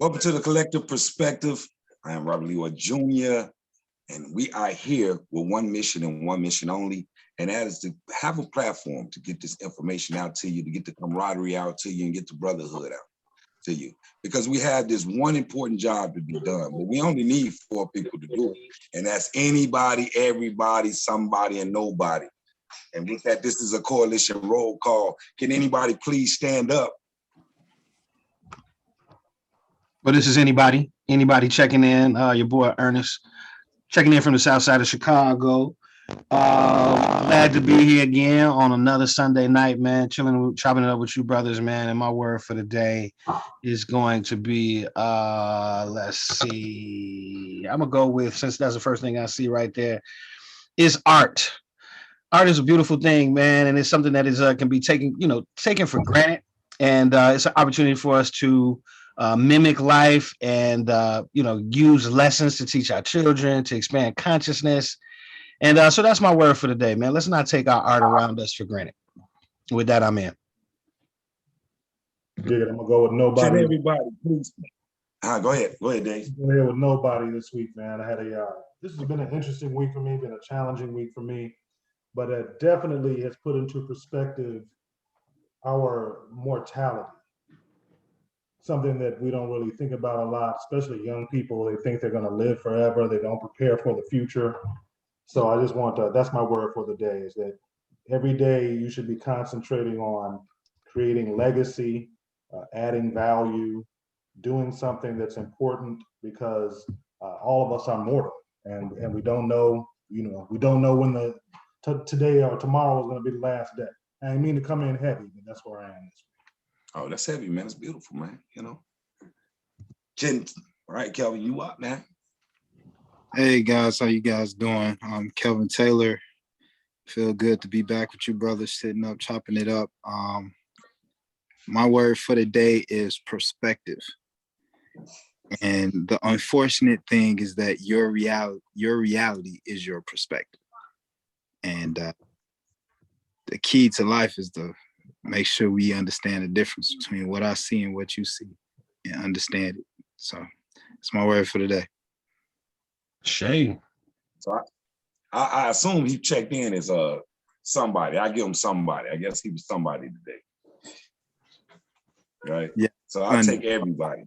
Welcome to the Collective Perspective. I am Robert Leroy Jr., and we are here with one mission and one mission only, and that is to have a platform to get this information out to you, to get the camaraderie out to you, and get the brotherhood out to you. Because we have this one important job to be done, but we only need 4 people to do it, and that's anybody, everybody, somebody, and nobody. And with that, this is a coalition roll call. Can anybody please stand up? Well, this is anybody checking in. Your boy Ernest checking in from the south side of Chicago. Glad to be here again on another Sunday night, man. Chopping it up with you brothers, man. And my word for the day is going to be, let's see. I'm gonna go with, since that's the first thing I see right there, is art. Art is a beautiful thing, man, and it's something that is can be taken for granted, and it's an opportunity for us to mimic life and use lessons to teach our children, to expand consciousness. And so that's my word for the day, man. Let's not take our art around us for granted. With that, I'm in. Yeah, I'm gonna go with nobody. Can everybody please? Go ahead, Dave. Go ahead with nobody this week, man. I had this has been an interesting week for me, been a challenging week for me, but it definitely has put into perspective our mortality. Something that we don't really think about a lot, especially young people. They think they're going to live forever. They don't prepare for the future. So I just want to, that's my word for the day, is that every day you should be concentrating on creating legacy, adding value, doing something that's important, because all of us are mortal, and we don't know, we don't know when today or tomorrow is going to be the last day. I didn't mean to come in heavy, but that's where I am this week. Oh, that's heavy, man. It's beautiful, man. Jen, all right, Kelvin, you up, man? Hey guys, how you guys doing? I'm Kelvin Taylor. Feel good to be back with you brothers, sitting up, chopping it up. My word for the day is perspective. And the unfortunate thing is that your reality is your perspective. And the key to life is to make sure we understand the difference between what I see and what you see, and understand it. So it's my word for the day. Shay. So I assume he checked in as somebody. I give him somebody. I guess he was somebody today. Right? Yeah. So I'll take everybody.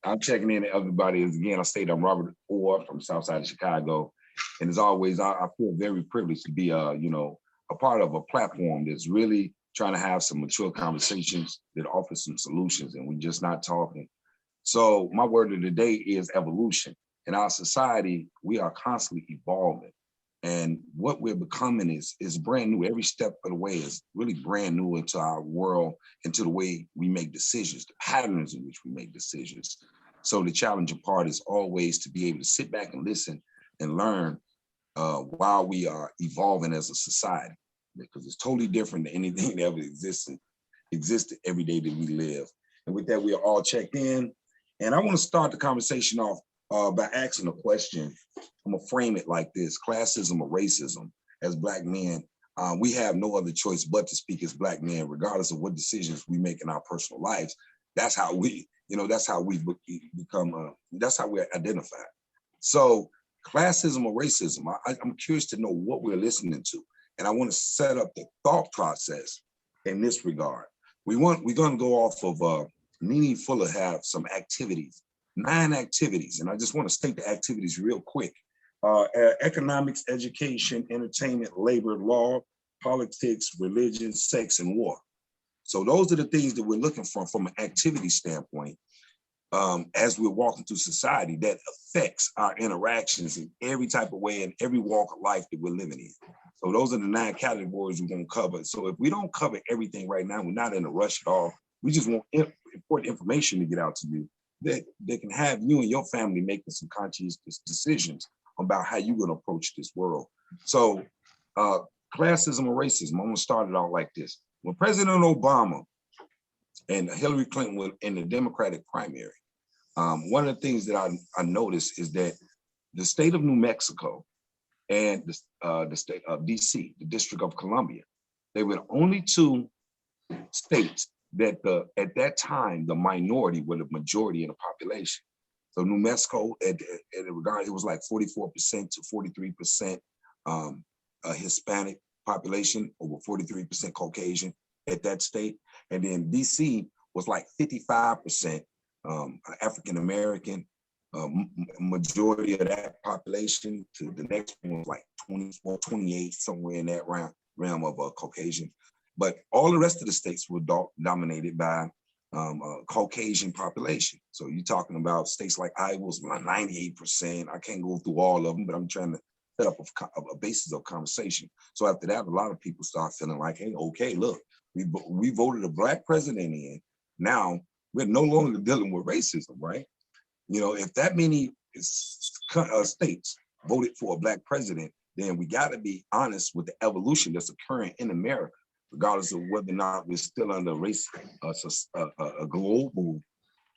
I'm checking in at everybody. Again, I stated I'm Robert Orr from the south side of Chicago. And as always, I feel very privileged to be a part of a platform that's really trying to have some mature conversations that offer some solutions, and we're just not talking. So my word of the day is evolution. In our society, we are constantly evolving, and what we're becoming is brand new. Every step of the way is really brand new into our world, into the way we make decisions, the patterns in which we make decisions. So the challenging part is always to be able to sit back and listen and learn while we are evolving as a society, because it's totally different than anything that ever existed every day that we live. And with that, we are all checked in. And I want to start the conversation off by asking a question. I'm gonna frame it like this: classism or racism. As Black men, we have no other choice but to speak as Black men, regardless of what decisions we make in our personal lives. That's how we, that's how we become, that's how we're identified. So classism or racism, I'm curious to know what we're listening to. And I want to set up the thought process in this regard. We're going to go off of Nene Fuller have some activities, 9 activities. And I just want to state the activities real quick. Economics, education, entertainment, labor, law, politics, religion, sex, and war. So those are the things that we're looking for from an activity standpoint. As we're walking through society, that affects our interactions in every type of way in every walk of life that we're living in. So those are the 9 categories we're going to cover. So if we don't cover everything right now, we're not in a rush at all. We just want important information to get out to you that can have you and your family making some conscious decisions about how you're going to approach this world. So classism or racism, I'm going to start it out like this. When President Obama and Hillary Clinton were in the Democratic primary, one of the things that I noticed is that the state of New Mexico and the state of DC, the District of Columbia, they were the only 2 states that at that time, the minority were the majority in the population. So New Mexico, at regard, it was like 44% to 43% Hispanic population, over 43% Caucasian at that state. And then DC was like 55% African American, majority of that population. To the next one was like 24, 28, somewhere in that realm of Caucasian. But all the rest of the states were dominated by Caucasian population. So you're talking about states like Iowa was like 98%. I can't go through all of them, but I'm trying to set up a basis of conversation. So after that, a lot of people start feeling like, hey, okay, look, we voted a Black president in. Now we're no longer dealing with racism, right? You know, if that many states voted for a Black president, then we got to be honest with the evolution that's occurring in America, regardless of whether or not we're still under race, a global,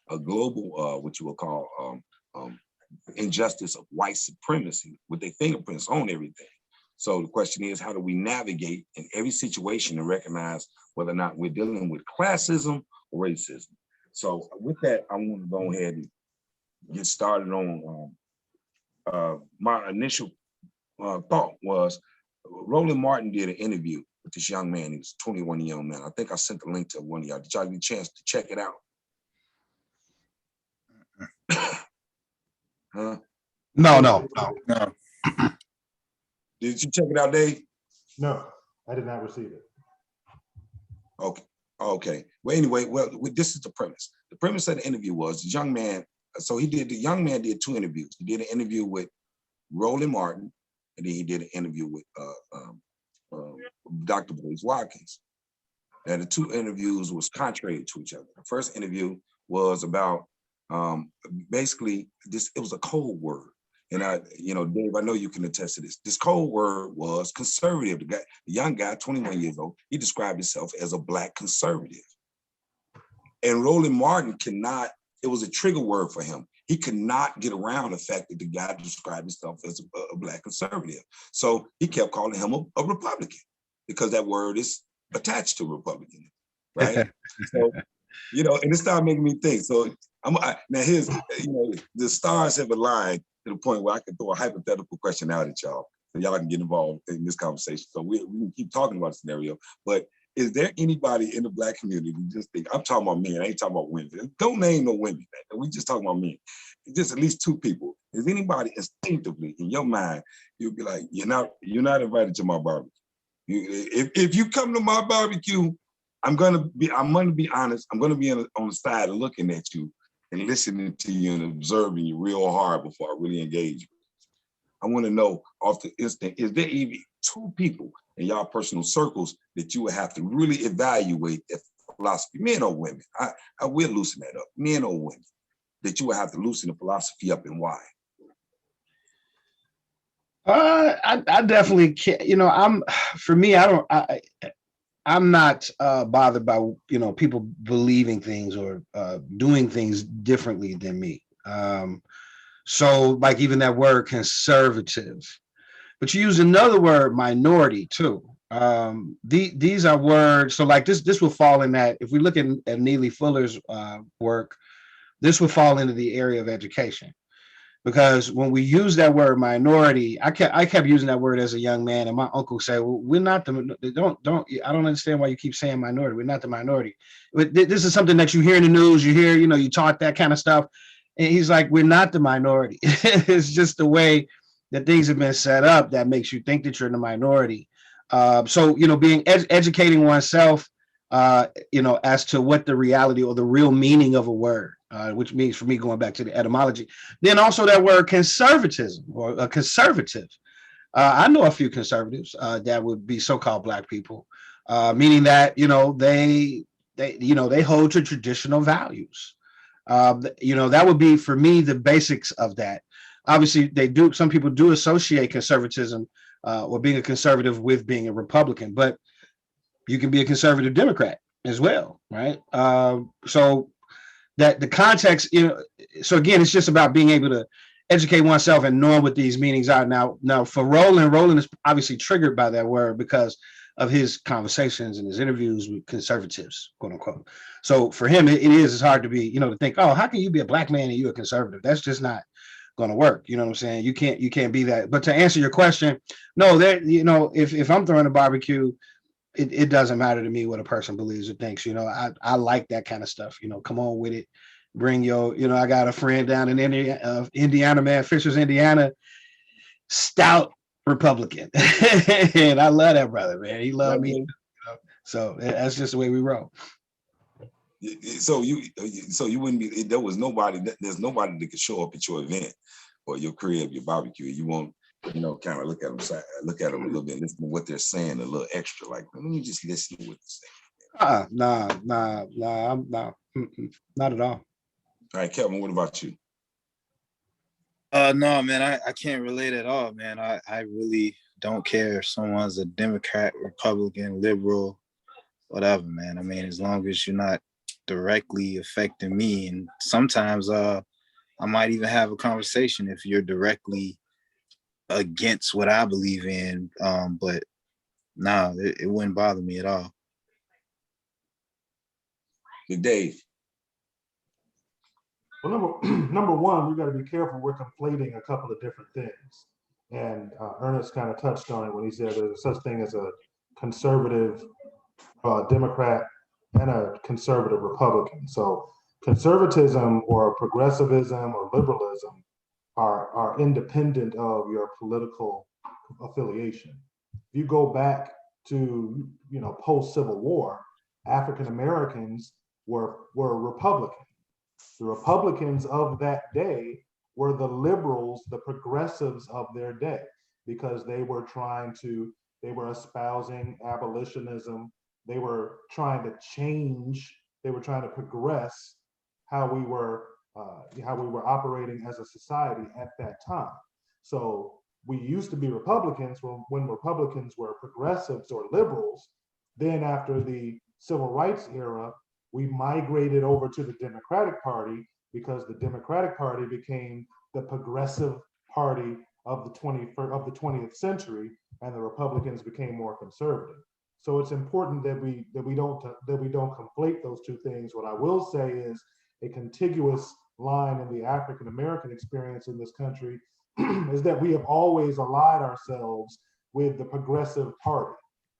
what you will call injustice of white supremacy with their fingerprints on everything. So the question is, how do we navigate in every situation and recognize whether or not we're dealing with classism or racism? So with that, I want to go ahead and get started on my initial thought was Roland Martin did an interview with this young man. He was a 21-year old man. I think I sent the link to one of y'all. Did y'all get a chance to check it out? Huh? No. Did you check it out, Dave? No, I did not receive it. Okay. Well, anyway, this is the premise. The premise of the interview was the young man. So the young man did two interviews. He did an interview with Roland Martin, and then he did an interview with Dr. Boyce Watkins. And the two interviews was contrary to each other. The first interview was about basically this. It was a code word, and Dave, I know you can attest to this. This code word was conservative. The young guy, 21 years old, he described himself as a Black conservative. And Roland Martin it was a trigger word for him. He could not get around the fact that the guy described himself as a Black conservative. So he kept calling him a Republican because that word is attached to Republican, right? So, and it started making me think. So now here's, the stars have aligned to the point where I can throw a hypothetical question out at y'all, so y'all can get involved in this conversation. So we can keep talking about the scenario, but is there anybody in the Black community who just think, I'm talking about men, I ain't talking about women. Don't name no women, man. We just talking about men. Just at least two people. Is anybody instinctively in your mind, you'll be like, you're not invited to my barbecue. If you come to my barbecue, I'm gonna be honest, I'm gonna be on the side looking at you and listening to you and observing you real hard before I really engage you. I want to know off the instant, is there even two people in y'all personal circles that you would have to really evaluate that philosophy, men or women? I will loosen that up, men or women, that you would have to loosen the philosophy up, and why? I definitely can't. I'm not bothered by people believing things or doing things differently than me. So like even that word conservative, but you use another word, minority, too. These are words. So like this will fall in that. If we look at Neely Fuller's work, this would fall into the area of education. Because when we use that word minority, I kept using that word as a young man, and my uncle said, "Well, we're not I don't understand why you keep saying minority. We're not the minority. But this is something that you hear in the news. You hear, you taught that kind of stuff." And he's like, "We're not the minority. It's just the way that things have been set up that makes you think that you're in the minority." So being educating oneself, as to what the reality or the real meaning of a word. Which means, for me, going back to the etymology, then also that word conservatism or a conservative. I know a few conservatives that would be so-called Black people, meaning that they hold to traditional values. That would be, for me, the basics of that. Obviously, some people do associate conservatism or being a conservative with being a Republican, but you can be a conservative Democrat as well, right? So that the context, so again, it's just about being able to educate oneself and knowing what these meanings are. Now for Roland is obviously triggered by that word because of his conversations and his interviews with conservatives, quote unquote. So for him, it's hard to be, to think, oh, how can you be a black man and you're a conservative? That's just not going to work. You know what I'm saying? You can't be that. But to answer your question, no, if I'm throwing a barbecue, it doesn't matter to me what a person believes or thinks. I like that kind of stuff. Come on with it. Bring your, I got a friend down in Indiana, man, Fishers, Indiana, stout Republican. And I love that brother, man. He loved me. So that's just the way we roll. So you wouldn't be, there's nobody that could show up at your event or your crib, your barbecue. You won't, kind of look at them a little bit, listen to what they're saying a little extra. Like, let me just listen to what they're saying. Nah, not at all. All right, Kevin, what about you? No, man, I can't relate at all, man. I really don't care if someone's a Democrat, Republican, liberal, whatever, man. I mean, as long as you're not directly affecting me, and sometimes I might even have a conversation if you're directly against what I believe in. But no, it wouldn't bother me at all. Good Dave. Well, number one, we got to be careful. We're conflating a couple of different things. And Ernest kind of touched on it when he said there's such thing as a conservative Democrat and a conservative Republican. So conservatism or progressivism or liberalism are independent of your political affiliation. If you go back to, post-Civil War, African Americans were Republican. The Republicans of that day were the liberals, the progressives of their day, because they were espousing abolitionism. They were trying to change, they were trying to progress how we were operating as a society at that time. So we used to be Republicans when Republicans were progressives or liberals. Then after the Civil Rights era, we migrated over to the Democratic Party because the Democratic Party became the progressive party of the 20th century, and the Republicans became more conservative. So it's important that we don't conflate those two things. What I will say is a contiguous line in the African American experience in this country is that we have always allied ourselves with the progressive party,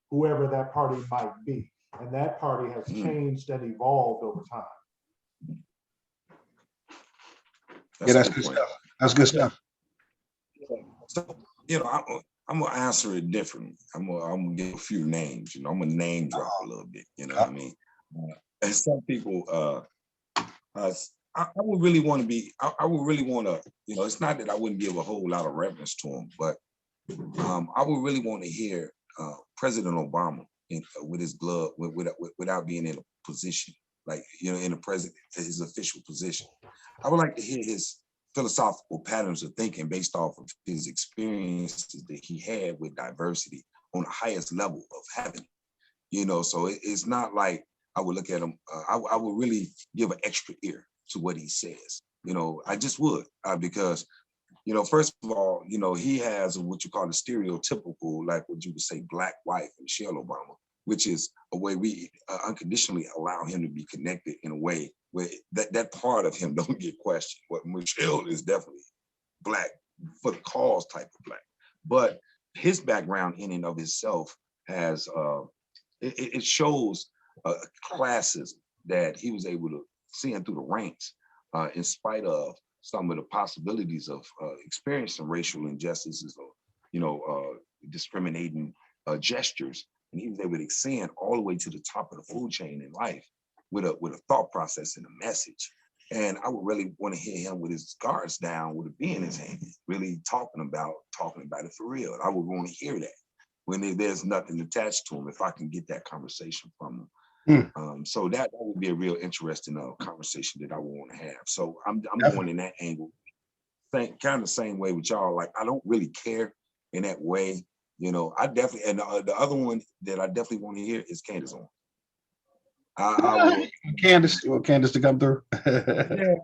whoever that party might be. And that party has changed and evolved over time. That's good stuff. That's good stuff. So, I'm gonna answer it differently. I'm gonna give a few names. I'm gonna name drop a little bit. You know what I mean? And some people, I would really want to be. I would really want to. It's not that I wouldn't give a whole lot of reverence to him, but I would really want to hear President Obama with his glove, without being in a position like in the president, his official position. I would like to hear his philosophical patterns of thinking based off of his experiences that he had with diversity on the highest level of having. So it's not like I would look at him. I would really give an extra ear to what he says. I just would because. First of all, he has what you call the stereotypical, like what you would say, black wife, Michelle Obama, which is a way we unconditionally allow him to be connected in a way where that part of him don't get questioned. What Michelle is definitely black for the cause type of black, but his background in and of itself has it shows classism that he was able to see through the ranks in spite of some of the possibilities of experiencing racial injustices or, discriminating gestures. And he was able to ascend all the way to the top of the food chain in life with a thought process and a message. And I would really want to hear him with his guards down, with a beer in his hand, really talking about it for real. I would want to hear that when there's nothing attached to him, if I can get that conversation from him. So that would be a real interesting conversation that I would want to have. So I'm going in that angle. Kind of the same way with y'all. Like, I don't really care in that way. I definitely, and the other one that I definitely want to hear is Candace Owens. Candace to come through. Yeah,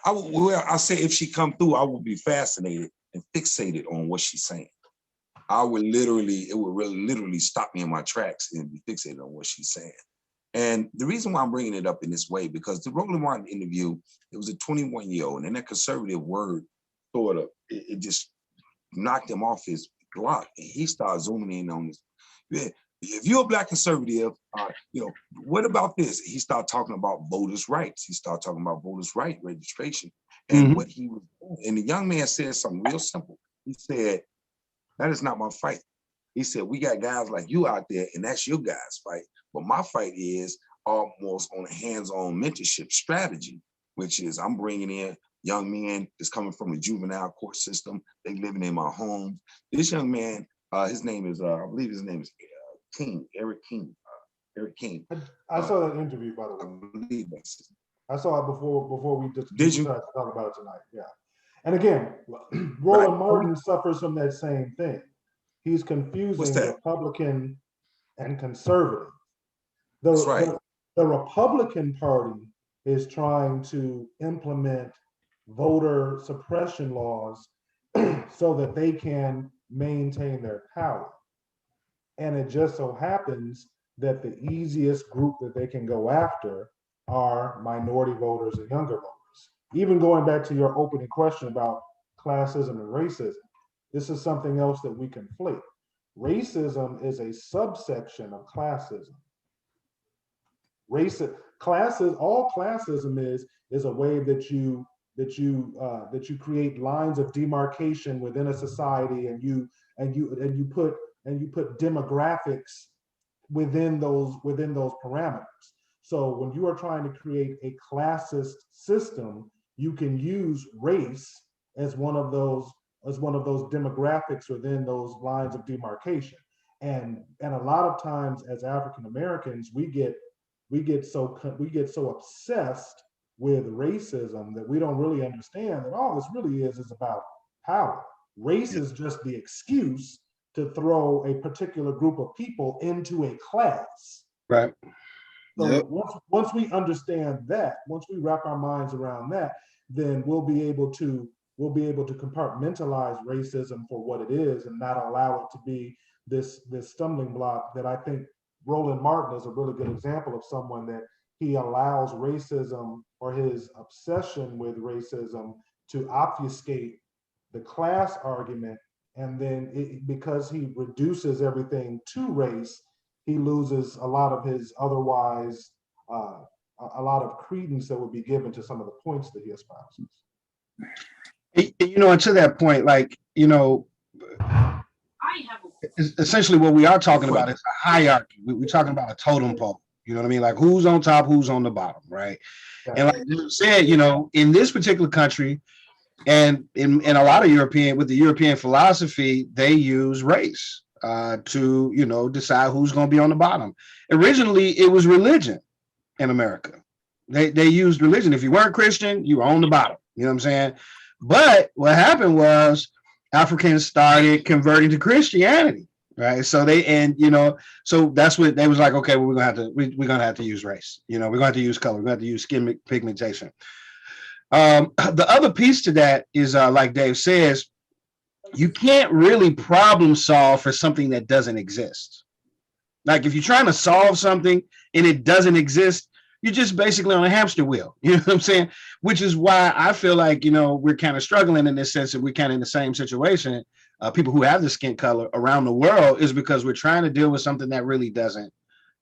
I'll say if she come through, I will be fascinated and fixated on what she's saying. I would literally, it would really literally stop me in my tracks and be fixated on what she's saying. And the reason why I'm bringing it up in this way, because the Roland Martin interview, it was a 21-year-old, and that conservative word sort of, it just knocked him off his block. And he started zooming in on this. Yeah, if you're a Black conservative, what about this? He started talking about voters' rights. He started talking about voters' right registration. And what he was doing, and the young man said something real simple. He said, that is not my fight. He said, we got guys like you out there, and that's your guys' fight. But my fight is almost on a hands-on mentorship strategy, which is I'm bringing in young men that's coming from the juvenile court system. They living in my home. This young man, his name is, I believe his name is King, Eric King. Eric King. I saw that interview, by the way. I believe that's. I saw it before we just Did you? decided to talk about it tonight. Yeah. And again, Roland Martin suffers from that same thing. He's confusing Republican and conservative. That's right. The Republican Party is trying to implement voter suppression laws so that they can maintain their power. And it just so happens that the easiest group that they can go after are minority voters and younger voters. Even going back to your opening question about classism and racism, this is something else that we conflate. Racism is a subsection of classism. All classism is a way that you create lines of demarcation within a society, and you put demographics within those parameters. So when you are trying to create a classist system, you can use race as one of those demographics within those lines of demarcation. And a lot of times as African Americans, we get so obsessed with racism that we don't really understand that all this really is about power. Race is just the excuse to throw a particular group of people into a class. Right. So once we understand that, once we wrap our minds around that, then we'll be able to compartmentalize racism for what it is and not allow it to be this stumbling block that I think Roland Martin is a really good example of someone that he allows racism or his obsession with racism to obfuscate the class argument. And then because he reduces everything to race, he loses a lot of his otherwise, a lot of credence that would be given to some of the points that he espouses. And to that point, essentially what we are talking about is a hierarchy. We're talking about a totem pole. You know what I mean? Like who's on top, who's on the bottom, right? Yeah. And like you said, in this particular country and in a lot of with the European philosophy, they use race to, decide who's going to be on the bottom. Originally, it was religion in America. They used religion. If you weren't Christian, you were on the bottom. You know what I'm saying? But what happened was Africans started converting to Christianity, right? So so that's what they was like. Okay, well, we're gonna have to use race. We're going to have to use color. We're going to have to use skin pigmentation. The other piece to that is, like Dave says, you can't really problem solve for something that doesn't exist. Like if you're trying to solve something and it doesn't exist, you're just basically on a hamster wheel. You know what I'm saying? Which is why I feel like, we're kind of struggling in this sense that we're kind of in the same situation. People who have the skin color around the world is because we're trying to deal with something that really doesn't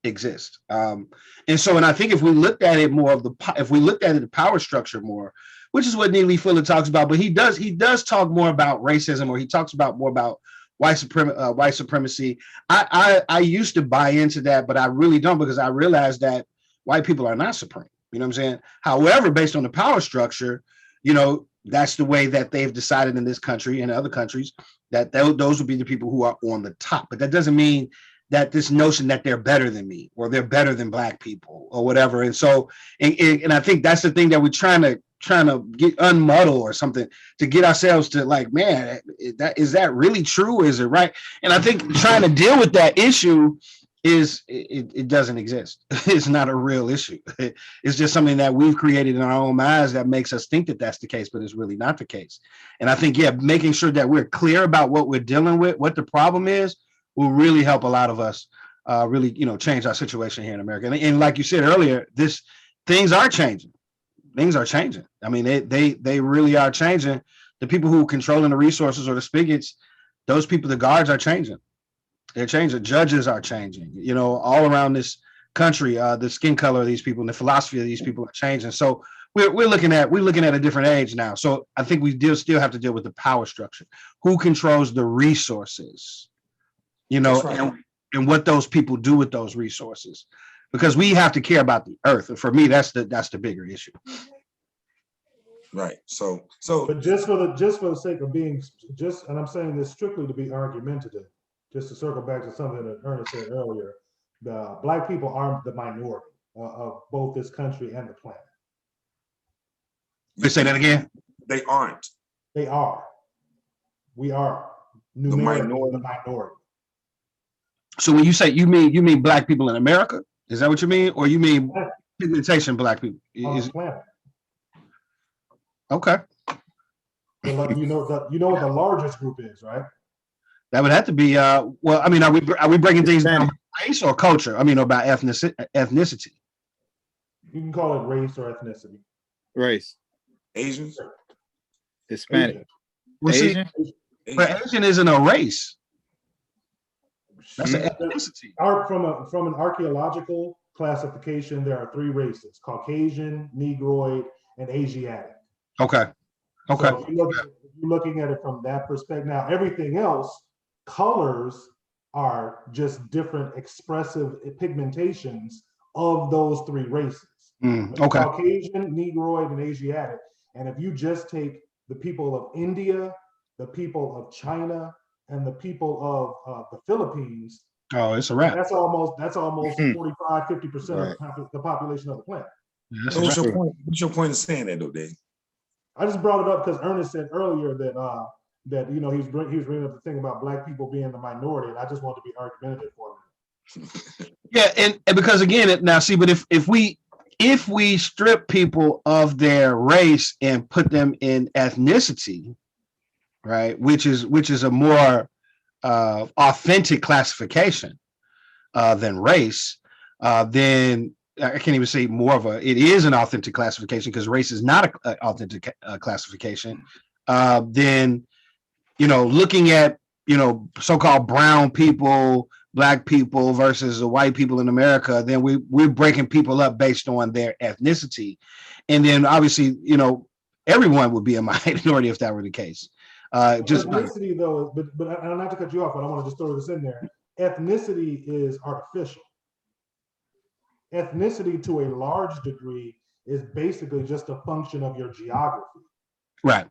exist. And I think if we looked at it more the power structure more, which is what Neely Fuller talks about, but he does talk more about racism, or he talks about more about white supremacy. I used to buy into that, but I really don't, because I realized that white people are not supreme. You know what I'm saying? However, based on the power structure, that's the way that they've decided in this country and other countries that those will be the people who are on the top. But that doesn't mean that this notion that they're better than me or they're better than Black people or whatever. And so, and I think that's the thing that we're trying to get unmuddle or something to get ourselves to like, man, is that really true? Is it right? And I think trying to deal with that issue it doesn't exist. It's not a real issue. It's just something that we've created in our own minds that makes us think that that's the case, but it's really not the case. And I think, yeah, making sure that we're clear about what we're dealing with, what the problem is, will really help a lot of us really, change our situation here in America. And like you said earlier, things are changing. Things are changing. I mean, they really are changing. The people who are controlling the resources or the spigots, those people, the guards are changing. They're changing. Judges are changing. All around this country, the skin color of these people and the philosophy of these people are changing. So we're looking at a different age now. So I think we still have to deal with the power structure. Who controls the resources? That's right. And what those people do with those resources, because we have to care about the earth. And for me, that's the bigger issue. Right. So But just for the sake of being and I'm saying this strictly to be argumentative, just to circle back to something that Ernest said earlier, the Black people are the minority of both this country and the planet. Let's say that again. they aren't. They are. We are The numerically the minority. So when you say you mean Black people in America, is that what you mean, or you mean pigmentation Black people? On the planet. Okay. You know what the largest group is, right? That would have to be well, I mean, are we breaking things down by race or culture? I mean, or by ethnicity. You can call it race or ethnicity. Race. Asians. Hispanic. Asian. Well, see, Asian? but Asian isn't a race. That's an ethnicity. From an archaeological classification, there are three races: Caucasian, Negroid, and Asiatic. Okay. Okay. So if you're looking at it from that perspective, now everything else, colors are just different expressive pigmentations of those three races. Okay. Caucasian, Negroid, and Asiatic. And if you just take the people of India, the people of China, and the people of the Philippines, Oh, it's a wrap. that's almost 45-50% of the population of the planet. Yeah, that's So a what's wrap. your point? What's your point of saying that, though, Dave? I just brought it up because Ernest said earlier that he was bringing up the thing about Black people being the minority, and I just wanted to be argumentative for him. Yeah, and because again, now see, but if we strip people of their race and put them in ethnicity, right, which is a more authentic classification than race, then I can't even say more of it is an authentic classification, because race is not an authentic classification. Then, looking at, so-called brown people, Black people versus the white people in America, then we're breaking people up based on their ethnicity. And then obviously, everyone would be a minority if that were the case. Ethnicity, though, but I don't have to cut you off, but I want to just throw this in there. Ethnicity is artificial. Ethnicity, to a large degree, is basically just a function of your geography. Right.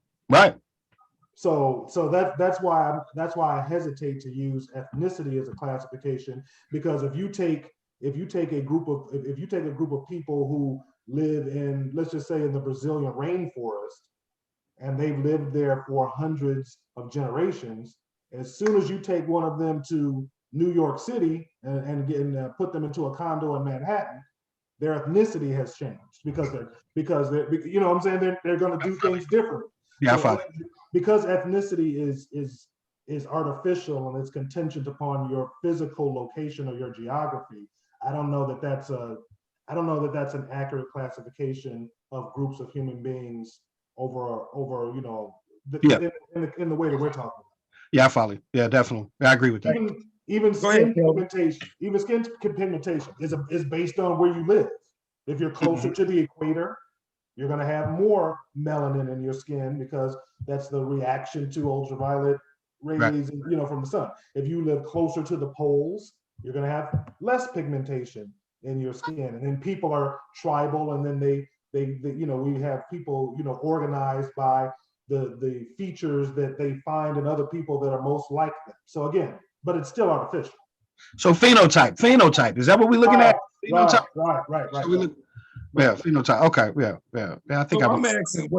So that's why I hesitate to use ethnicity as a classification, because if you take a group of people who live in, let's just say, in the Brazilian rainforest, and they've lived there for hundreds of generations, as soon as you take one of them to New York City and put them into a condo in Manhattan, their ethnicity has changed because they're you know what I'm saying, they're going to do things differently. Yeah, I So, follow. because ethnicity is artificial and it's contingent upon your physical location or your geography, I don't know that that's an accurate classification of groups of human beings over in the way that we're talking about. Yeah, I follow. Yeah, definitely. I agree with that. Even Go ahead, skin pigmentation is based on where you live. If you're closer to the equator, you're going to have more melanin in your skin because that's the reaction to ultraviolet rays, right, from the sun. If you live closer to the poles, you're going to have less pigmentation in your skin. And then people are tribal, and then they we have people organized by the features that they find in other people that are most like them. So again, but it's still artificial. So phenotype, is that what we're looking at? Phenotype? Right. So yeah, phenotype. Okay, yeah. I think I'm asking.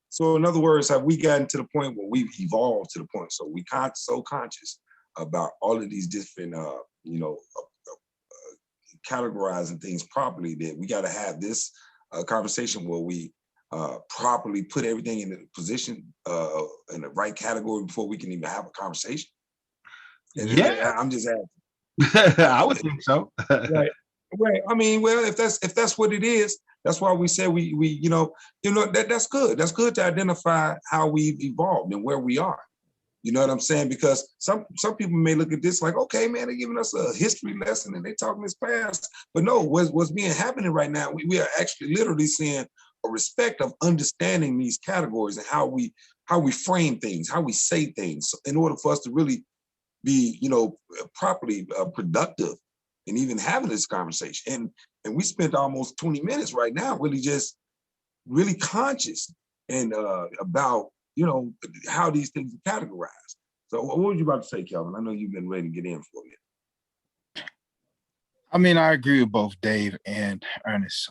So in other words, have we gotten to the point where we've evolved to the point so we so conscious about all of these different you know, categorizing things properly, that we got to have this conversation where we properly put everything in the position in the right category before we can even have a conversation. And Yeah, I'm just asking. I would think so. Right. Right. I mean, well, if that's what it is, that's why we say we that's good. That's good to identify how we've evolved and where we are. You know what I'm saying? Because some people may look at this like, okay, man, they're giving us a history lesson and they talking this past. But no, what's being happening right now, we are actually literally seeing a respect of understanding these categories and how we frame things, how we say things in order for us to really be, properly productive and even having this conversation. And we spent almost 20 minutes right now really just really conscious and about how these things are categorized. So what were you about to say, Kelvin? I know you've been ready to get in for me. I mean, I agree with both Dave and Ernest.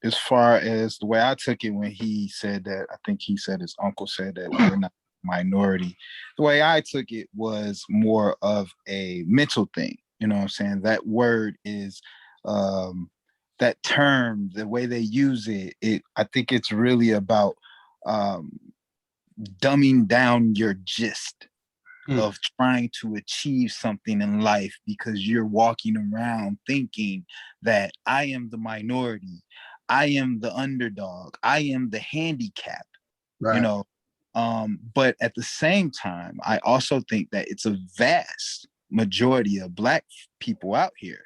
As far as the way I took it when he said that, I think he said his uncle said that we're not a minority. The way I took it was more of a mental thing. You know what I'm saying? That word is that term, the way they use it, I think it's really about dumbing down your gist of trying to achieve something in life because you're walking around thinking that I am the minority, I am the underdog, I am the handicap, Right. But at the same time, I also think that it's a vast majority of Black people out here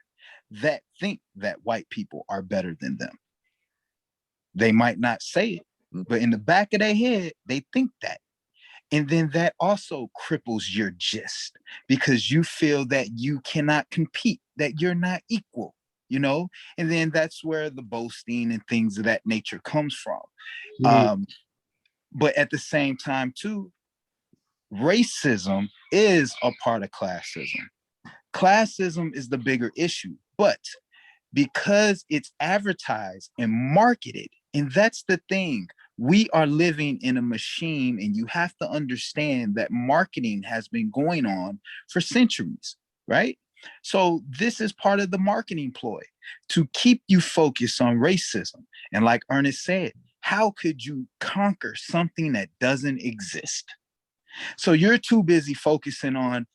that think that white people are better than them. They might not say it, but in the back of their head, they think that. And then that also cripples your gist because you feel that you cannot compete, that you're not equal, and then that's where the boasting and things of that nature comes from. But at the same time, too, racism is a part of classism. Classism is the bigger issue, but because it's advertised and marketed, and that's the thing, we are living in a machine, and you have to understand that marketing has been going on for centuries, right? So this is part of the marketing ploy to keep you focused on racism. And like Ernest said, how could you conquer something that doesn't exist? So you're too busy focusing on,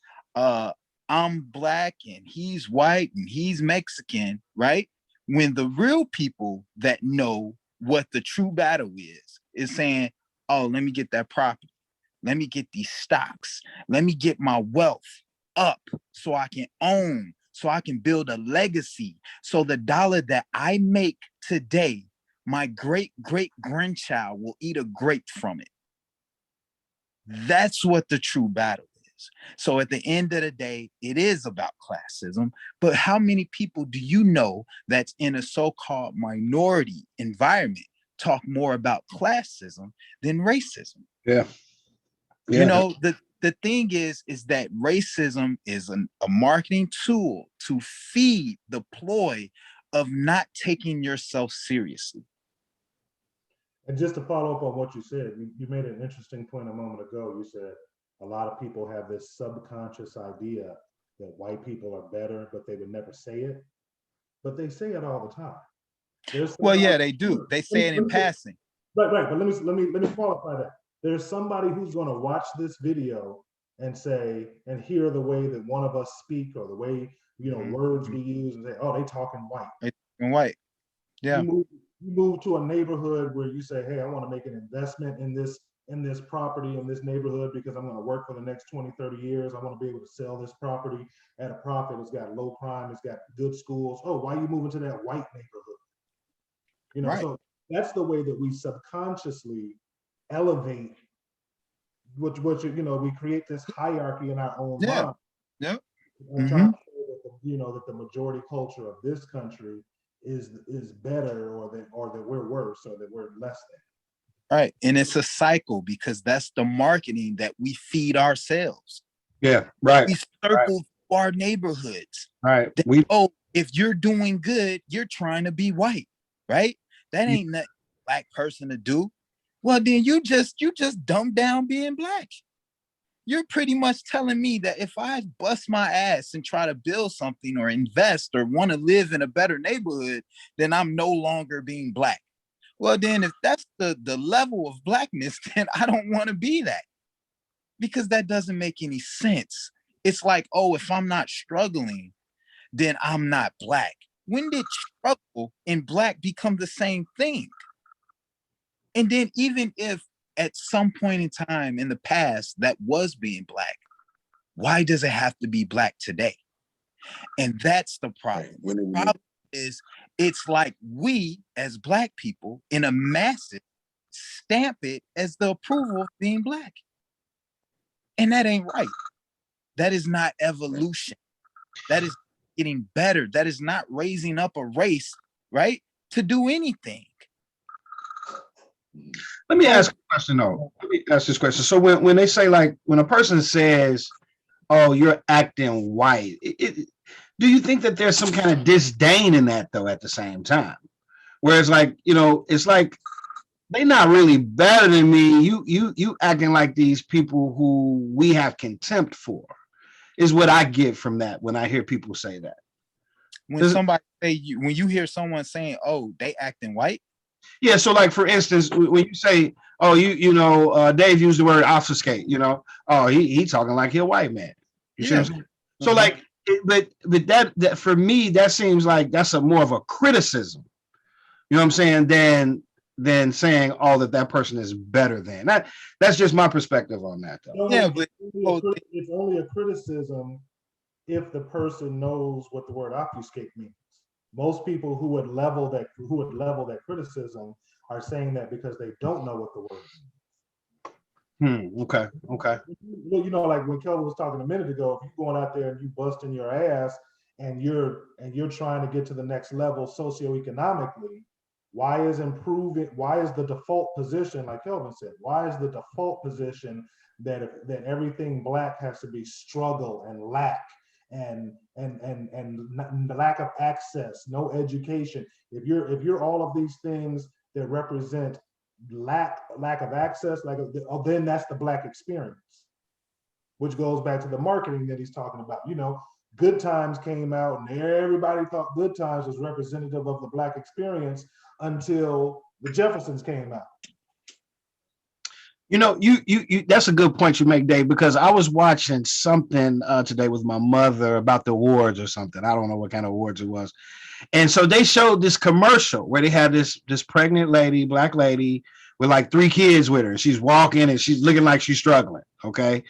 I'm Black and he's white and he's Mexican, right? When the real people that know what the true battle is saying, oh, let me get that property. Let me get these stocks. Let me get my wealth up so I can own, so I can build a legacy. So the dollar that I make today, my great-great-grandchild will eat a grape from it. That's what the true battle is. So at the end of the day, it is about classism. But how many people do you know that's in a so-called minority environment talk more about classism than racism? Yeah. The thing is that racism is a marketing tool to feed the ploy of not taking yourself seriously. And just to follow up on what you said, you made an interesting point a moment ago. You said a lot of people have this subconscious idea that white people are better, but they would never say it. But they say it all the time. Well, yeah, they do. They say it in passing. Right. But let me qualify that. There's somebody who's going to watch this video and say and hear the way that one of us speak or the way words we use and say, oh, they talking white. They talking white. Yeah. You move to a neighborhood where you say, hey, I want to make an investment in this property, in this neighborhood, because I'm going to work for the next 20, 30 years. I want to be able to sell this property at a profit. It's got low crime. It's got good schools. Oh, why are you moving to that white neighborhood? Right. So that's the way that we subconsciously elevate what we create this hierarchy in our own mind. Yeah. I'm trying to say that the majority culture of this country is better, or that we're worse, or that we're less than. Right. And it's a cycle because that's the marketing that we feed ourselves. Yeah, right. We circle our neighborhoods. Right. If you're doing good, you're trying to be white, right? That ain't nothing Black person to do. Well, then you just dumb down being Black. you're pretty much telling me that if I bust my ass and try to build something or invest or want to live in a better neighborhood, then I'm no longer being Black. Well, then if that's the level of Blackness, then I don't want to be that, because that doesn't make any sense. It's like, oh, if I'm not struggling, then I'm not Black. When did struggle and Black become the same thing? And then even if at some point in time in the past that was being Black, why does it have to be Black today? And that's the problem. The problem is, it's like we as Black people in a massive stamp it as the approval of being Black. And that ain't right. That is not evolution. That is getting better. That is not raising up a race, right, to do anything. Let me ask a question though. Let me ask this question. So when they say, like, when a person says, "Oh, you're acting white," do you think that there's some kind of disdain in that though at the same time? Whereas, like, it's like they're not really better than me. You acting like these people who we have contempt for is what I get from that when I hear people say that. When you hear someone saying, "Oh, they acting white." Yeah, so like for instance, when you say, "Oh, Dave used the word obfuscate," oh, he talking like he a white man. You see what I'm saying? So like, but that for me, that seems like that's a more of a criticism. You know what I'm saying? Than saying all that person is better than. That's just my perspective on that, though. Yeah, but it's only a criticism if the person knows what the word obfuscate means. Most people who would level that criticism are saying that because they don't know what the word means. Okay. Like when Kelvin was talking a minute ago, if you're going out there and you busting your ass and you're trying to get to the next level socioeconomically, why is the default position, like Kelvin said, why is the default position that everything Black has to be struggle and lack and the lack of access, no education? If you're all of these things that represent lack of access, then that's the Black experience, which goes back to the marketing that he's talking about. Good Times came out and everybody thought Good Times was representative of the Black experience until the Jeffersons came out. You that's a good point you make, Dave, because I was watching something today with my mother about the awards or something. I don't know what kind of awards it was. And so they showed this commercial where they had this pregnant lady, Black lady, with like 3 kids with her. She's walking and she's looking like she's struggling. Okay.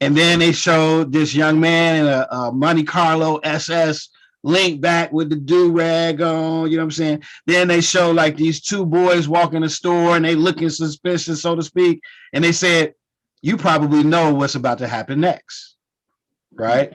And then they showed this young man in a Monte Carlo SS link back with the do-rag on, you know what I'm saying? Then they show like these 2 boys walking the store and they looking suspicious, so to speak. And they said, you probably know what's about to happen next. Right.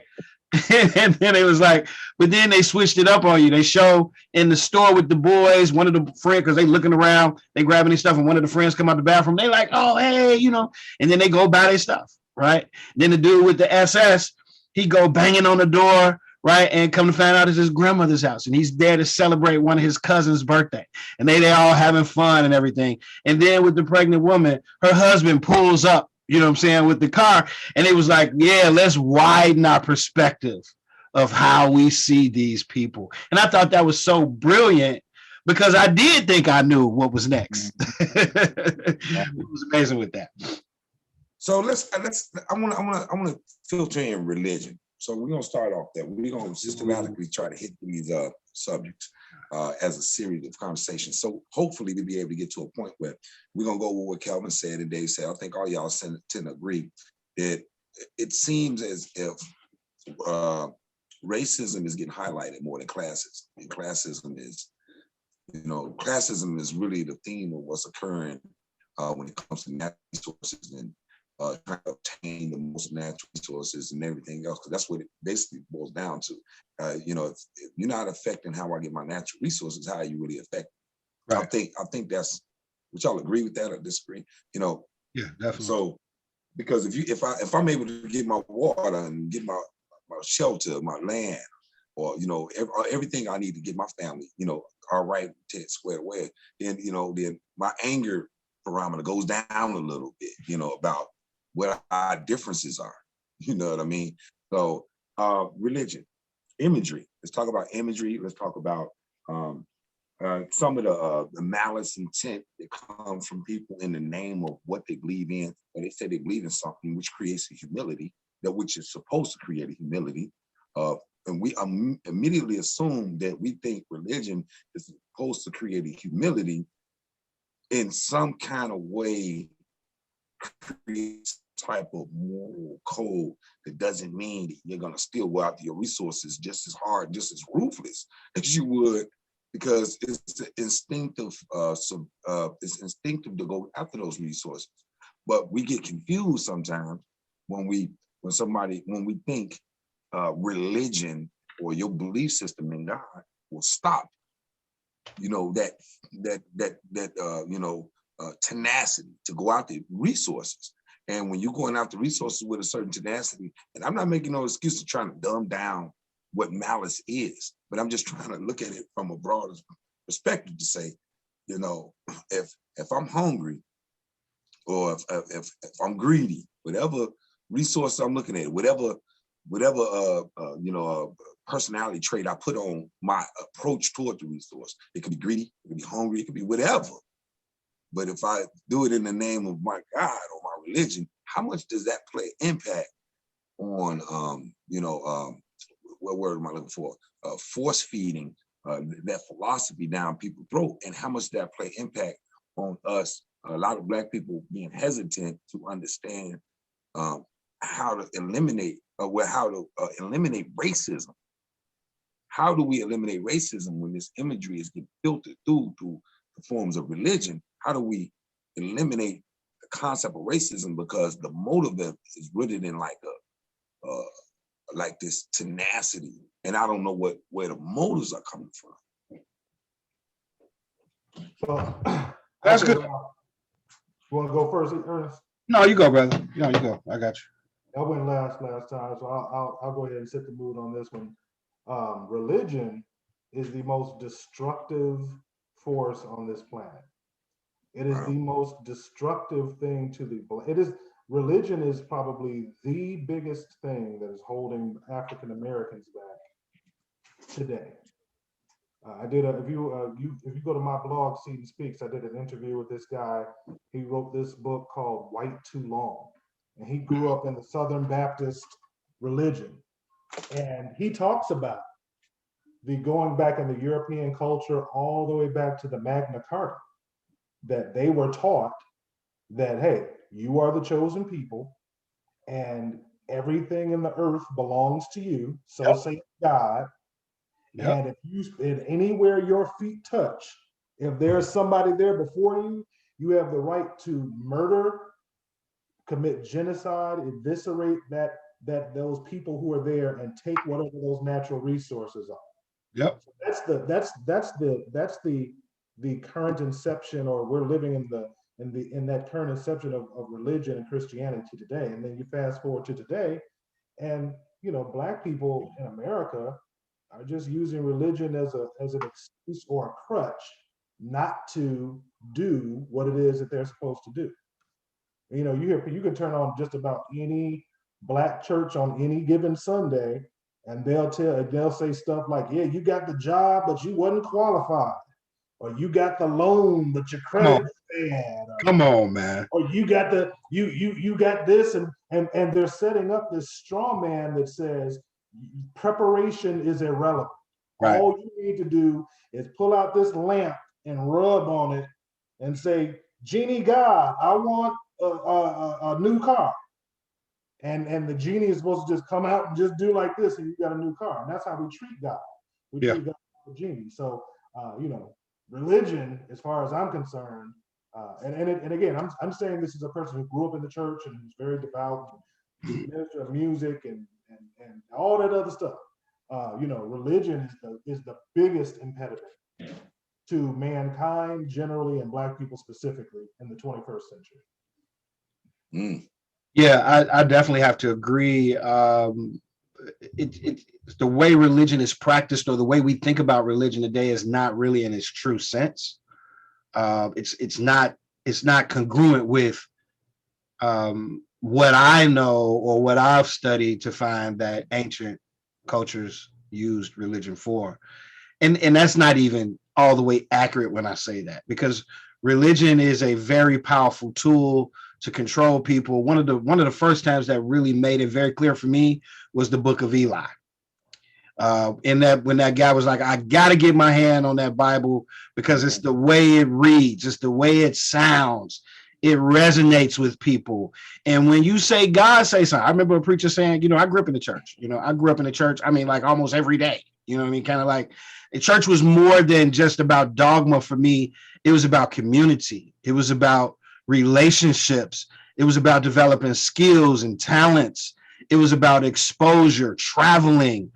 And then it was like, but then they switched it up on you. They show in the store with the boys, one of the friends, because they looking around, they grabbing their stuff, and one of the friends come out the bathroom. They like, oh, hey, and then they go buy their stuff, right? Then the dude with the SS, he go banging on the door, right? And come to find out it's his grandmother's house, and he's there to celebrate one of his cousin's birthday. And they all having fun and everything. And then with the pregnant woman, her husband pulls up, you know what I'm saying, with the car. And it was like, yeah, let's widen our perspective of how we see these people. And I thought that was so brilliant because I did think I knew what was next. It was amazing with that. So I want to filter in religion. So we're going to start off there. We're going to systematically try to hit these subjects as a series of conversations. So hopefully we'll be able to get to a point where we're going to go with what Kelvin said and Dave said. I think all y'all tend to agree that it seems as if racism is getting highlighted more than classism. And classism is really the theme of what's occurring when it comes to natural resources and trying to obtain the most natural resources and everything else, because that's what it basically boils down to. If you're not affecting how I get my natural resources, how are you really affect? Right. I think that's, would y'all agree with that or disagree? Yeah, definitely. So because if I'm able to get my water and get my shelter, my land, or everything I need to get my family, all right, squared away, then then my anger parameter goes down a little bit, about what our differences are. You know what I mean? So religion, imagery. Let's talk about imagery. Let's talk about some of the malice intent that comes from people in the name of what they believe in. And they say they believe in something which creates a humility, that which is supposed to create a humility. And we immediately assume that we think religion is supposed to create a humility in some kind of way, creates type of moral code that doesn't mean that you're going to still go after your resources just as hard, just as ruthless as you would, because it's instinctive. It's instinctive to go after those resources. But we get confused sometimes when we think religion or your belief system in God will stop, tenacity to go out the resources. And when you're going after resources with a certain tenacity, and I'm not making no excuse to trying to dumb down what malice is, but I'm just trying to look at it from a broader perspective to say, if I'm hungry or if I'm greedy, whatever resource I'm looking at, whatever personality trait I put on my approach toward the resource, it could be greedy, it could be hungry, it could be whatever. But if I do it in the name of my God or my religion, how much does that play impact on, what word am I looking for? Force feeding that philosophy down people's throat, and how much that play impact on us, a lot of Black people being hesitant to understand how to eliminate racism. How do we eliminate racism when this imagery is getting filtered through the forms of religion? How do we eliminate the concept of racism, because the motive is rooted in like this tenacity, and I don't know where the motives are coming from. So That's good. You want to go first, Ernest? No, you go, brother. No, you go. I got you. I went last time, so I'll go ahead and set the mood on this one. Religion is the most destructive force on this planet. It is the most destructive thing religion is probably the biggest thing that is holding African Americans back today. If you go to my blog, Seton Speaks, I did an interview with this guy. He wrote this book called White Too Long, and he grew up in the Southern Baptist religion. And he talks about the going back in the European culture all the way back to the Magna Carta, that they were taught that, hey, you are the chosen people and everything in the earth belongs to you. So say God. And if anywhere your feet touch, if there's somebody there before you, you have the right to murder, commit genocide, eviscerate those people who are there, and take whatever those natural resources are. Yep. So that's the current inception, or we're living in that current inception of religion and Christianity today. And then you fast forward to today, and Black people in America are just using religion as an excuse or a crutch not to do what it is that they're supposed to do. You can turn on just about any Black church on any given Sunday, and they'll say stuff like, yeah, you got the job, but you wasn't qualified. Or you got the loan, but your credit is bad. Come on, man. Or you got you got this, and they're setting up this straw man that says preparation is irrelevant. Right. All you need to do is pull out this lamp and rub on it and say, Genie God, I want a new car. And the genie is supposed to just come out and just do like this, and you got a new car. And that's how we treat God. We treat God like a genie. So, religion, as far as I'm concerned, and again, I'm saying this is a person who grew up in the church and who's very devout, minister of music and all that other stuff. Religion is the biggest impediment to mankind generally, and Black people specifically, in the 21st century. Yeah, I definitely have to agree. It's the way religion is practiced, or the way we think about religion today, is not really in its true sense. It's not congruent with what I know or what I've studied to find that ancient cultures used religion for. And that's not even all the way accurate when I say that, because religion is a very powerful tool to control people. One of the first times that really made it very clear for me was the Book of Eli. In that, when that guy was like, I gotta get my hand on that Bible because it's the way it reads, it's the way it sounds, it resonates with people. And when you say God say something, I remember a preacher saying, I grew up in the church. I grew up in the church. I mean, like almost every day. You know what I mean? Kind of like the church was more than just about dogma for me. It was about community. It was about relationships. It was about developing skills and talents. It was about exposure, traveling,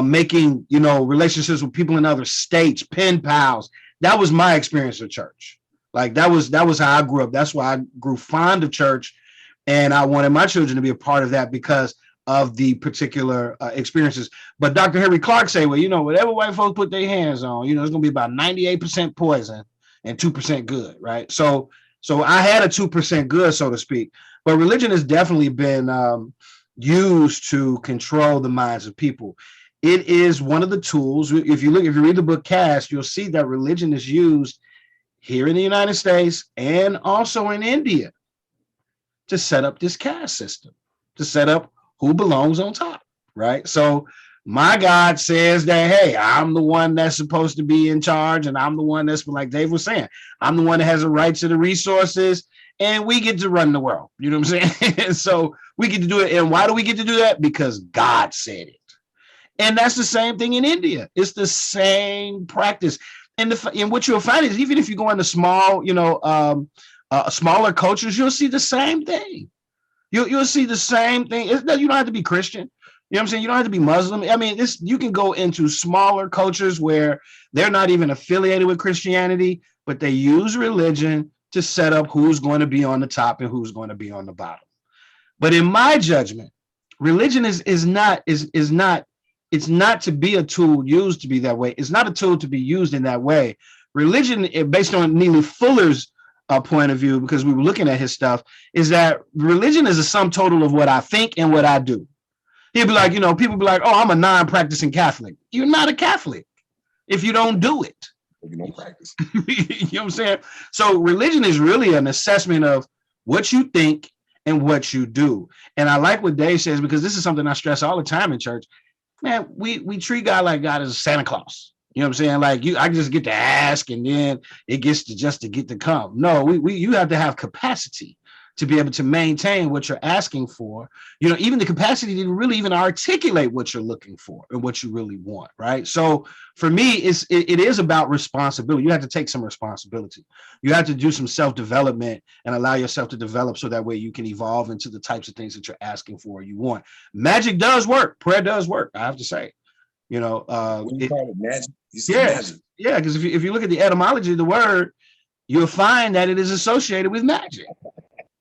making, relationships with people in other states, pen pals. That was my experience of church. Like that was how I grew up. That's why I grew fond of church. And I wanted my children to be a part of that because of the particular experiences. But Dr. Henry Clark say, well, whatever white folks put their hands on, it's going to be about 98% poison and 2% good, right? So I had a 2% good, so to speak. But religion has definitely been used to control the minds of people. It is one of the tools. If you read the book Caste, you'll see that religion is used here in the United States and also in India to set up this caste system, to set up who belongs on top, right? So my God says that, hey, I'm the one that's supposed to be in charge, and I'm the one that's, like Dave was saying, I'm the one that has the right to the resources, and we get to run the world. You know what I'm saying? So we get to do it. And why do we get to do that? Because God said it. And that's the same thing in India. It's the same practice. And what you'll find is even if you go into small, smaller cultures, you'll see the same thing. You'll see the same thing. You don't have to be Christian. You know what I'm saying? You don't have to be Muslim. I mean, you can go into smaller cultures where they're not even affiliated with Christianity, but they use religion to set up who's going to be on the top and who's going to be on the bottom. But in my judgment, religion is not to be a tool used to be that way. It's not a tool to be used in that way. Religion, based on Neely Fuller's point of view, because we were looking at his stuff, is that religion is a sum total of what I think and what I do. He'd be like, people be like, oh, I'm a non-practicing Catholic. You're not a Catholic if you don't do it. If you don't practice. You know what I'm saying? So religion is really an assessment of what you think and what you do. And I like what Dave says, because this is something I stress all the time in church. Man, we treat God like God is Santa Claus. You know what I'm saying? Like I just get to ask and then it gets to just to get to come. No, you have to have capacity to be able to maintain what you're asking for. Even the capacity to really even articulate what you're looking for and what you really want, right? So for me, it is about responsibility. You have to take some responsibility. You have to do some self-development and allow yourself to develop so that way you can evolve into the types of things that you're asking for or you want. Magic does work. Prayer does work, I have to say. What do you call it, magic? Magic. Yeah, because if you look at the etymology of the word, you'll find that it is associated with magic.